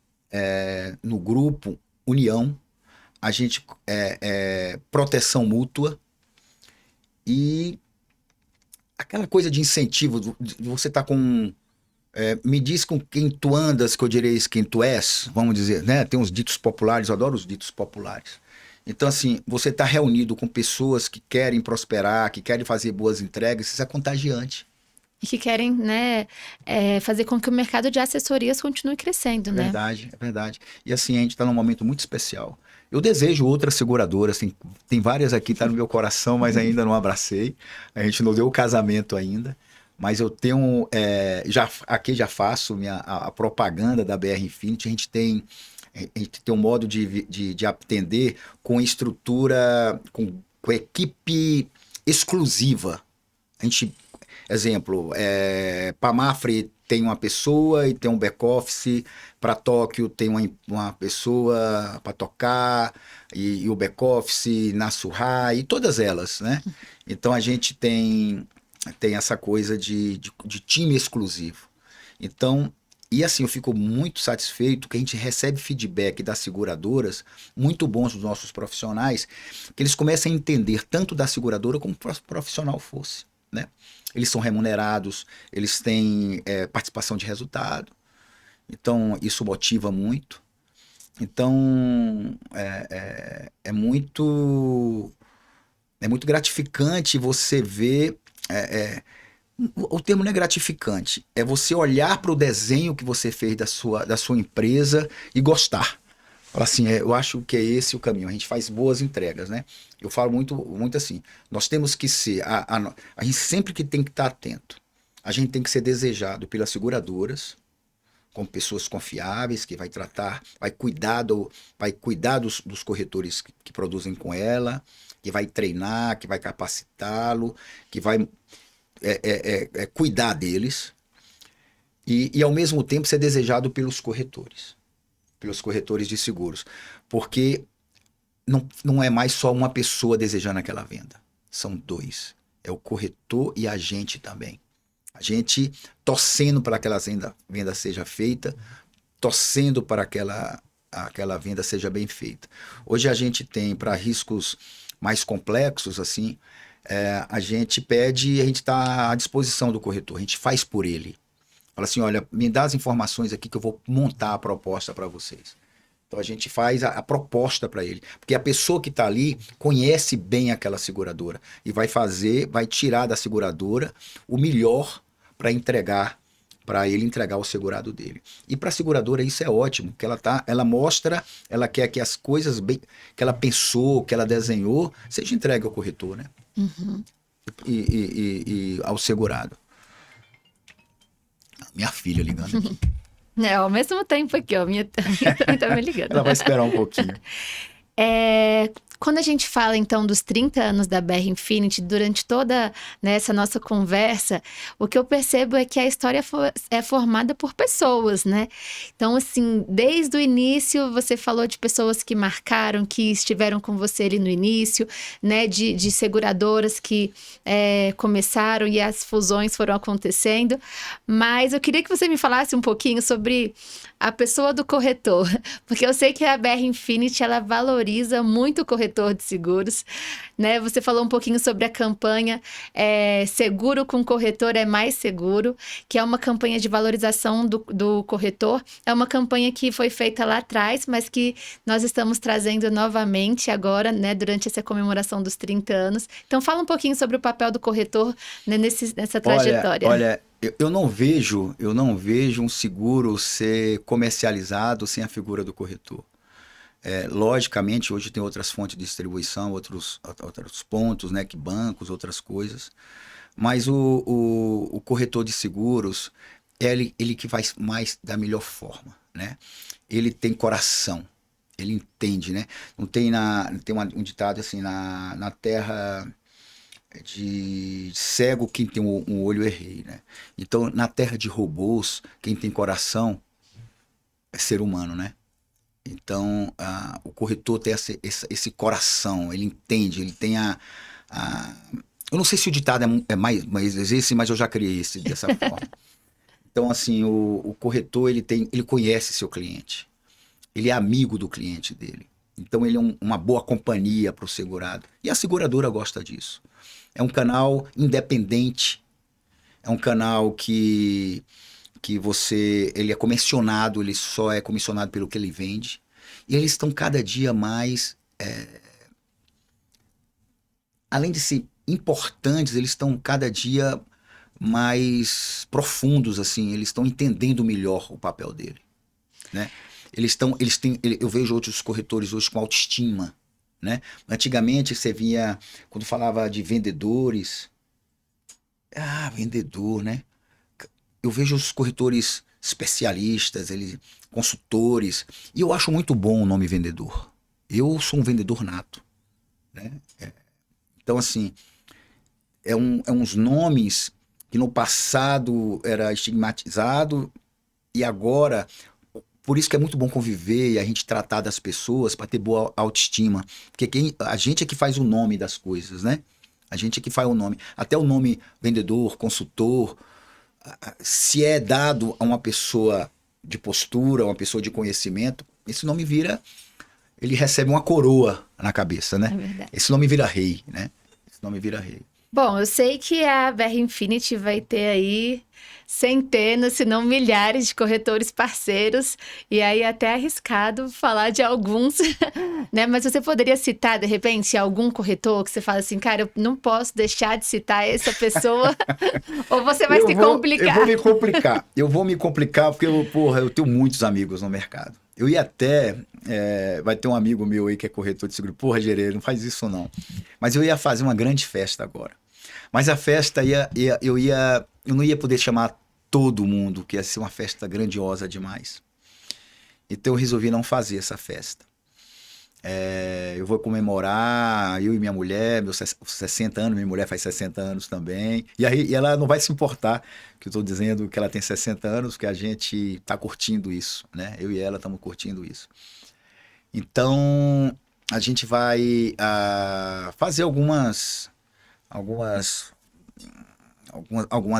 no grupo união, a gente proteção mútua e aquela coisa de incentivo, você tá com... me diz com quem tu andas, que eu direi quem tu és, vamos dizer, né? Tem uns ditos populares, eu adoro os ditos populares. Então, assim, você tá reunido com pessoas que querem prosperar, que querem fazer boas entregas, isso é contagiante. E que querem, né, fazer com que o mercado de assessorias continue crescendo, né? É verdade. E assim, a gente está num momento muito especial. Eu desejo outras seguradoras, tem várias aqui, tá no meu coração, mas ainda não abracei. A gente não deu o casamento ainda. Mas eu tenho, aqui já faço a propaganda da BR Infinity. A gente tem um modo de atender com estrutura, com equipe exclusiva. A gente Exemplo, para Mafre tem uma pessoa e tem um back-office, para Tóquio tem uma pessoa para tocar, e o back-office na Surra, e todas elas, né? Então a gente tem essa coisa de time exclusivo. Então, e assim, eu fico muito satisfeito que a gente recebe feedback das seguradoras, muito bons dos nossos profissionais, que eles começam a entender tanto da seguradora como o profissional fosse, né? Eles são remunerados, eles têm participação de resultado, então isso motiva muito. Então, é muito gratificante você ver. O termo não é gratificante, é você olhar para o desenho que você fez da sua empresa e gostar. Fala assim, eu acho que é esse o caminho. A gente faz boas entregas, né? Eu falo muito assim, nós temos que ser, a gente sempre que tem que estar atento. A gente tem que ser desejado pelas seguradoras, como pessoas confiáveis, que vai tratar, vai cuidar dos corretores que produzem com ela, que vai treinar, que vai capacitá-lo, que vai cuidar deles e ao mesmo tempo ser desejado pelos corretores de seguros, porque não é mais só uma pessoa desejando aquela venda, são dois, é o corretor e a gente também, a gente torcendo para que aquela venda seja feita, torcendo para aquela venda seja bem feita. Hoje a gente tem, para riscos mais complexos assim, a gente pede e a gente está à disposição do corretor, a gente faz por ele. Fala assim, olha, me dá as informações aqui que eu vou montar a proposta para vocês. Então a gente faz a proposta para ele, porque a pessoa que está ali conhece bem aquela seguradora e vai tirar da seguradora o melhor para ele entregar o segurado dele. E para a seguradora isso é ótimo, porque ela mostra, ela quer que as coisas bem, que ela pensou, que ela desenhou, seja entregue ao corretor, né? Uhum. E ao segurado. Minha filha ligando aqui. Ao mesmo tempo aqui, ó, minha também tá me ligando. Ela vai esperar um pouquinho. Quando a gente fala, então, dos 30 anos da BR Infinity, durante toda, né, essa nossa conversa, o que eu percebo é que a história é formada por pessoas, né? Então, assim, desde o início, você falou de pessoas que marcaram, que estiveram com você ali no início, né? De seguradoras que começaram e as fusões foram acontecendo. Mas eu queria que você me falasse um pouquinho sobre a pessoa do corretor, porque eu sei que a BR Infinity, ela valoriza muito o corretor de seguros, né? Você falou um pouquinho sobre a campanha Seguro com Corretor é Mais Seguro, que é uma campanha de valorização do corretor. É uma campanha que foi feita lá atrás, mas que nós estamos trazendo novamente agora, né? Durante essa comemoração dos 30 anos. Então, fala um pouquinho sobre o papel do corretor, né, nessa trajetória. Olha, eu não vejo um seguro ser comercializado sem a figura do corretor. Logicamente, hoje tem outras fontes de distribuição, outros pontos, né, que bancos, outras coisas. Mas o corretor de seguros é ele que faz mais da melhor forma, né? Ele tem coração, ele entende, né? Não tem um ditado assim, na terra de cego quem tem um olho é rei, né? Então, na terra de robôs, quem tem coração é ser humano, né? Então, o corretor tem esse coração, ele entende, ele tem eu não sei se o ditado é mais esse, mas eu já criei esse dessa forma. Então, assim, o corretor, ele conhece seu cliente, ele é amigo do cliente dele. Então, ele é uma boa companhia para o segurado. E a seguradora gosta disso. É um canal independente, é um canal que ele é comissionado, ele só é comissionado pelo que ele vende. E eles estão cada dia mais, além de ser importantes, eles estão cada dia mais profundos, assim, eles estão entendendo melhor o papel dele, né? Eu vejo outros corretores hoje com autoestima, né? Antigamente você via, quando falava de vendedores, vendedor, né? Eu vejo os corretores especialistas, consultores, e eu acho muito bom o nome vendedor. Eu sou um vendedor nato, né? Então, assim, uns nomes que no passado era estigmatizado e agora, por isso que é muito bom conviver e a gente tratar das pessoas para ter boa autoestima, porque a gente é que faz o nome das coisas, né? A gente é que faz o nome. Até o nome vendedor, consultor, se é dado a uma pessoa de postura, uma pessoa de conhecimento, esse nome vira, ele recebe uma coroa na cabeça, né? É verdade. Esse nome vira rei, né? Esse nome vira rei. Bom, eu sei que a BR Infinity vai ter aí centenas, se não milhares de corretores parceiros, e aí é até arriscado falar de alguns, né? Mas você poderia citar, de repente, algum corretor que você fala assim, cara, eu não posso deixar de citar essa pessoa, ou você vai se complicar? Eu vou me complicar. Eu vou me complicar porque, eu tenho muitos amigos no mercado. Eu ia até... vai ter um amigo meu aí que é corretor de seguro. Porra, Gerê, não faz isso não. Mas eu ia fazer uma grande festa agora. Mas a festa eu não ia poder chamar todo mundo, que ia ser uma festa grandiosa demais. Então eu resolvi não fazer essa festa. Eu vou comemorar, eu e minha mulher, meus 60 anos, minha mulher faz 60 anos também. E ela não vai se importar que eu estou dizendo que ela tem 60 anos, que a gente está curtindo isso, né? Eu e ela estamos curtindo isso. Então, a gente vai fazer algumas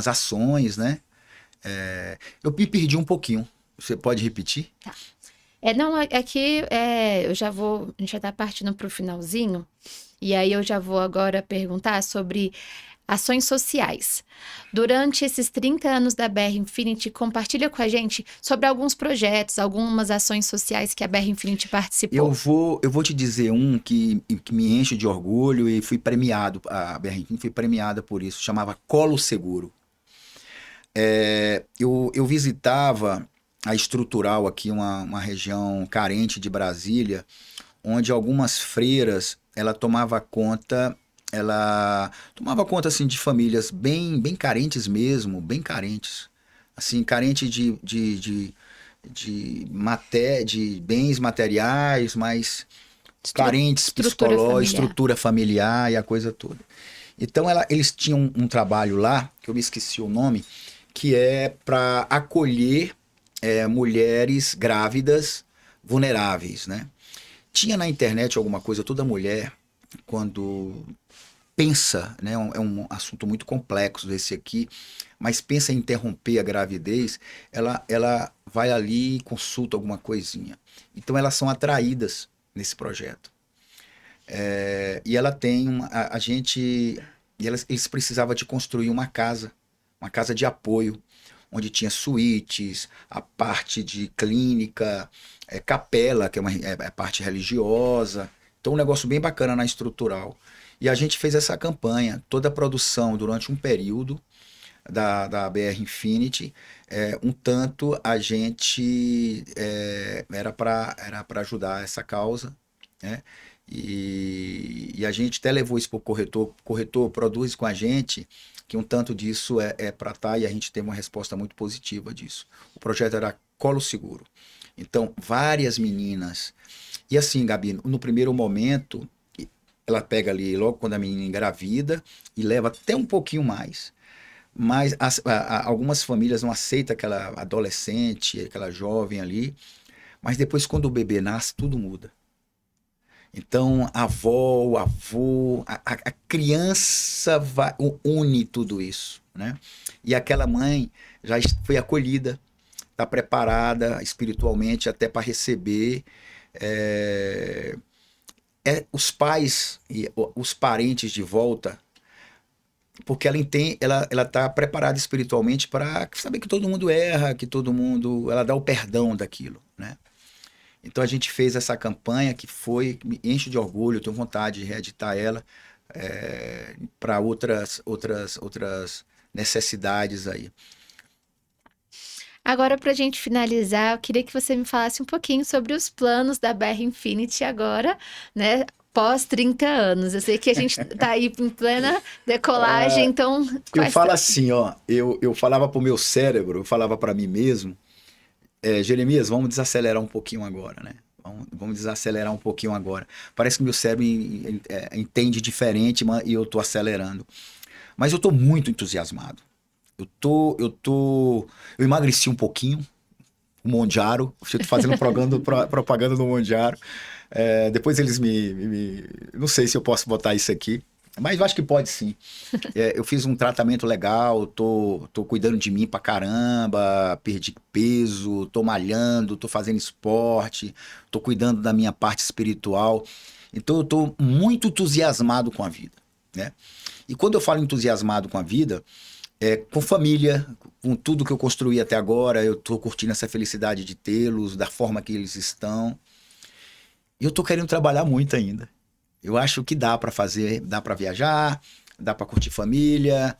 ações, né? Eu me perdi um pouquinho. Você pode repetir? Tá. Não, aqui a gente já tá partindo para o finalzinho, e aí eu já vou agora perguntar sobre ações sociais. Durante esses 30 anos da BR Infinity, compartilha com a gente sobre alguns projetos, algumas ações sociais que a BR Infinity participou. Eu vou te dizer um que me enche de orgulho e fui premiado, a BR Infinity foi premiada por isso, chamava Colo Seguro. Eu visitava a Estrutural aqui, uma região carente de Brasília, onde algumas freiras, ela tomava conta assim de famílias bem carentes mesmo, bem carentes, assim, carente de bens materiais, mas carentes psicológicos, estrutura familiar e a coisa toda. Então eles tinham um trabalho lá, que eu me esqueci o nome, que é para acolher mulheres grávidas vulneráveis, né? Tinha na internet alguma coisa, toda mulher, quando pensa, né? É um assunto muito complexo esse aqui, mas pensa em interromper a gravidez, ela vai ali e consulta alguma coisinha. Então elas são atraídas nesse projeto. E ela tem eles precisavam de construir uma casa de apoio, onde tinha suítes, a parte de clínica, capela, que é a parte religiosa. Então, um negócio bem bacana na Estrutural. E a gente fez essa campanha, toda a produção durante um período da BR Infinity, um tanto a gente era para ajudar essa causa, né? E a gente até levou isso para o corretor produz com a gente, que um tanto disso é para estar, e a gente teve uma resposta muito positiva disso. O projeto era Colo Seguro. Então, várias meninas. E assim, Gabi, no primeiro momento, ela pega ali logo quando a menina engravida e leva até um pouquinho mais. Mas algumas famílias não aceitam aquela adolescente, aquela jovem ali. Mas depois, quando o bebê nasce, tudo muda. Então, a avó, o avô, a criança une tudo isso, né? E aquela mãe já foi acolhida, está preparada espiritualmente até para receber os pais e os parentes de volta, porque ela está preparada espiritualmente para saber que todo mundo erra, que todo mundo, ela dá o perdão daquilo, né? Então a gente fez essa campanha que me enche de orgulho, eu tenho vontade de reeditar ela para outras necessidades aí. Agora, para a gente finalizar, eu queria que você me falasse um pouquinho sobre os planos da BR Infinity agora, né? Pós 30 anos. Eu sei que a gente está aí em plena decolagem, então... Eu falo assim, ó, eu falava para o meu cérebro, eu falava para mim mesmo, Jeremias, vamos desacelerar um pouquinho agora, né? Vamos desacelerar um pouquinho agora. Parece que meu cérebro entende diferente e eu estou acelerando. Mas eu estou muito entusiasmado. Eu emagreci um pouquinho, o Mondiaro. Eu tô fazendo propaganda do Mondiaro. Depois eles não sei se eu posso botar isso aqui, mas eu acho que pode sim. Eu fiz um tratamento legal, tô cuidando de mim pra caramba, perdi peso, tô malhando, tô fazendo esporte, tô cuidando da minha parte espiritual. Então eu tô muito entusiasmado com a vida, né? E quando eu falo entusiasmado com a vida, com família, com tudo que eu construí até agora, eu tô curtindo essa felicidade de tê-los, da forma que eles estão. E eu tô querendo trabalhar muito ainda. Eu acho que dá para fazer, dá para viajar, dá para curtir família,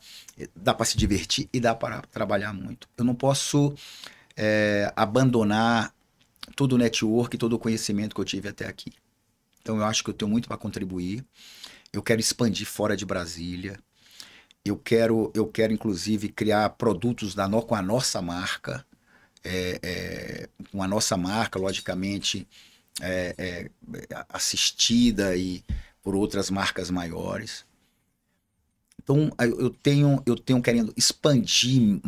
dá para se divertir e dá para trabalhar muito. Eu não posso abandonar todo o network, todo o conhecimento que eu tive até aqui. Então eu acho que eu tenho muito para contribuir. Eu quero expandir fora de Brasília. Eu quero inclusive criar produtos com a nossa marca, com a nossa marca, logicamente assistida e por outras marcas maiores. Então, eu tenho querendo expandir.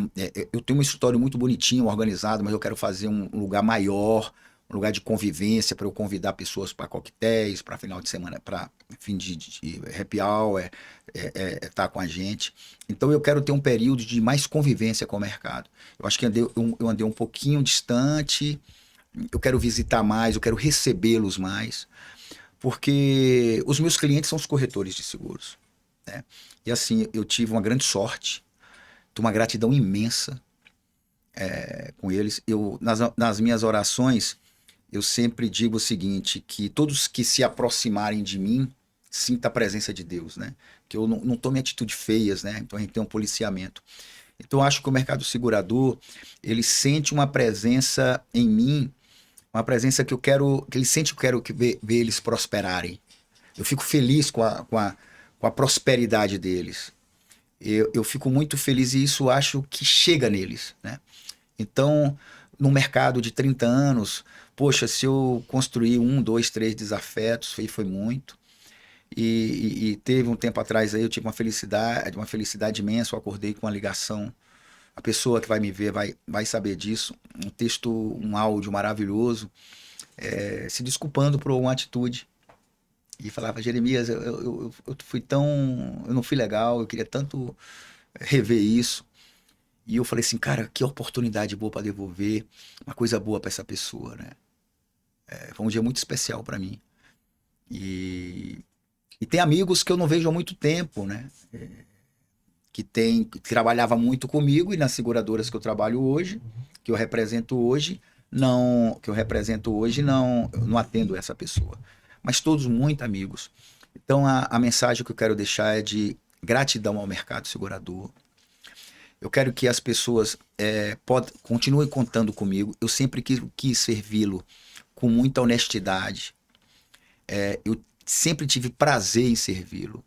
Eu tenho um escritório muito bonitinho, organizado, mas eu quero fazer um lugar maior, um lugar de convivência para eu convidar pessoas para coquetéis, para final de semana, para fim de happy hour, tá com a gente. Então, eu quero ter um período de mais convivência com o mercado. Eu acho que eu andei um pouquinho distante. Eu quero visitar mais, eu quero recebê-los mais, porque os meus clientes são os corretores de seguros, né? E assim, eu tive uma grande sorte, tenho uma gratidão imensa com eles. Nas minhas orações, eu sempre digo o seguinte, que todos que se aproximarem de mim, sinta a presença de Deus, né? Que eu não tome atitudes feias, né? Então a gente tem um policiamento. Então eu acho que o mercado segurador, ele sente uma presença em mim, uma presença que ele sente que eu quero ver eles prosperarem. Eu fico feliz com a prosperidade deles. Eu fico muito feliz e isso acho que chega neles, né? Então, no mercado de 30 anos, poxa, se eu construir 1, 2, 3 desafetos, foi muito. E teve um tempo atrás aí, eu tive uma felicidade imensa, eu acordei com uma ligação. A pessoa que vai me ver vai saber disso. Um texto, um áudio maravilhoso, se desculpando por uma atitude. E falava, Jeremias, eu fui tão. Eu não fui legal, eu queria tanto rever isso. E eu falei assim, cara, que oportunidade boa para devolver, uma coisa boa para essa pessoa, né? Foi um dia muito especial para mim. E, e tem amigos que eu não vejo há muito tempo, né? Que trabalhava muito comigo e nas seguradoras que eu trabalho hoje, que eu represento hoje, eu não atendo essa pessoa. Mas todos muito amigos. Então a mensagem que eu quero deixar é de gratidão ao mercado segurador. Eu quero que as pessoas continuem contando comigo. Eu sempre quis servi-lo com muita honestidade. Eu sempre tive prazer em servi-lo.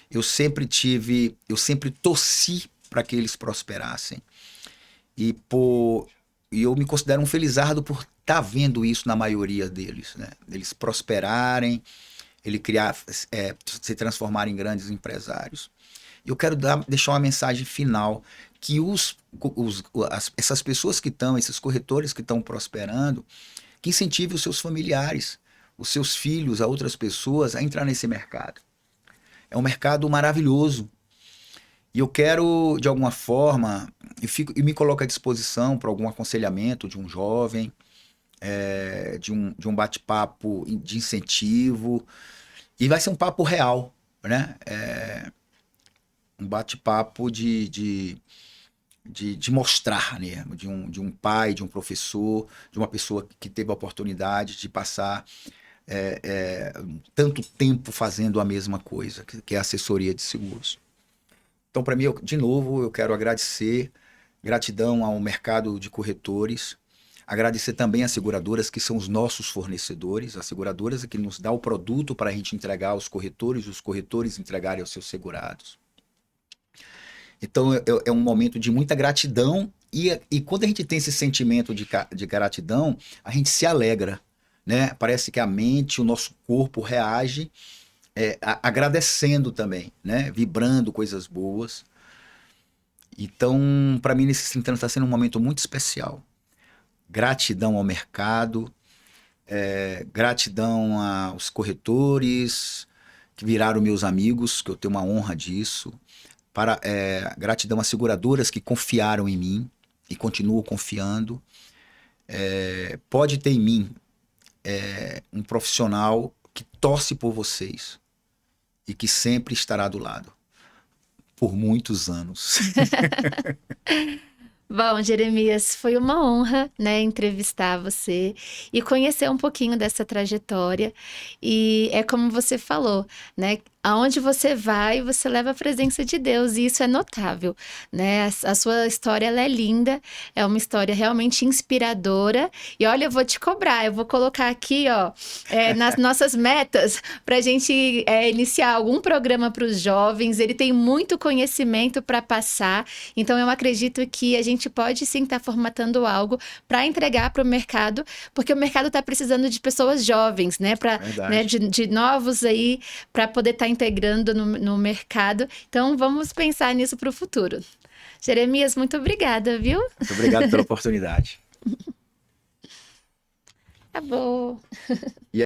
Eu sempre torci para que eles prosperassem. E eu me considero um felizardo por estar vendo isso na maioria deles, né? Eles prosperarem, se transformarem em grandes empresários. Eu quero deixar uma mensagem final que essas pessoas que estão, esses corretores que estão prosperando, que incentive os seus familiares, os seus filhos, a outras pessoas a entrar nesse mercado. É um mercado maravilhoso. E eu quero, de alguma forma, e me coloco à disposição para algum aconselhamento de um jovem, de um bate-papo de incentivo. E vai ser um papo real, né? Um bate-papo de mostrar, né? De um pai, de um professor, de uma pessoa que teve a oportunidade de passar tanto tempo fazendo a mesma coisa, que é a assessoria de seguros. Então, para mim, de novo, eu quero agradecer, gratidão ao mercado de corretores, agradecer também às seguradoras, que são os nossos fornecedores, as seguradoras que nos dá o produto para a gente entregar aos corretores, os corretores entregarem aos seus segurados. Então, é um momento de muita gratidão e quando a gente tem esse sentimento de gratidão, a gente se alegra, né? Parece que a mente, o nosso corpo reage agradecendo também, né? Vibrando coisas boas. Então, para mim, nesses 30 anos está sendo um momento muito especial. Gratidão ao mercado, gratidão aos corretores que viraram meus amigos, que eu tenho uma honra disso. Gratidão às seguradoras que confiaram em mim e continuam confiando. Pode ter em mim um profissional que torce por vocês e que sempre estará do lado, por muitos anos. Bom, Jeremias, foi uma honra, né, entrevistar você e conhecer um pouquinho dessa trajetória. E é como você falou, né? Aonde você vai, você leva a presença de Deus, e isso é notável, né? A sua história, ela é linda, é uma história realmente inspiradora. E olha, eu vou te cobrar, eu vou colocar aqui, ó, nas nossas metas, para a gente iniciar algum programa para os jovens. Ele tem muito conhecimento para passar, então eu acredito que a gente pode sim estar formatando algo para entregar para o mercado, porque o mercado está precisando de pessoas jovens, né? De novos aí, para poder estar integrando no mercado. Então, vamos pensar nisso para o futuro. Jeremias, muito obrigada, viu? Muito obrigado pela oportunidade. Acabou.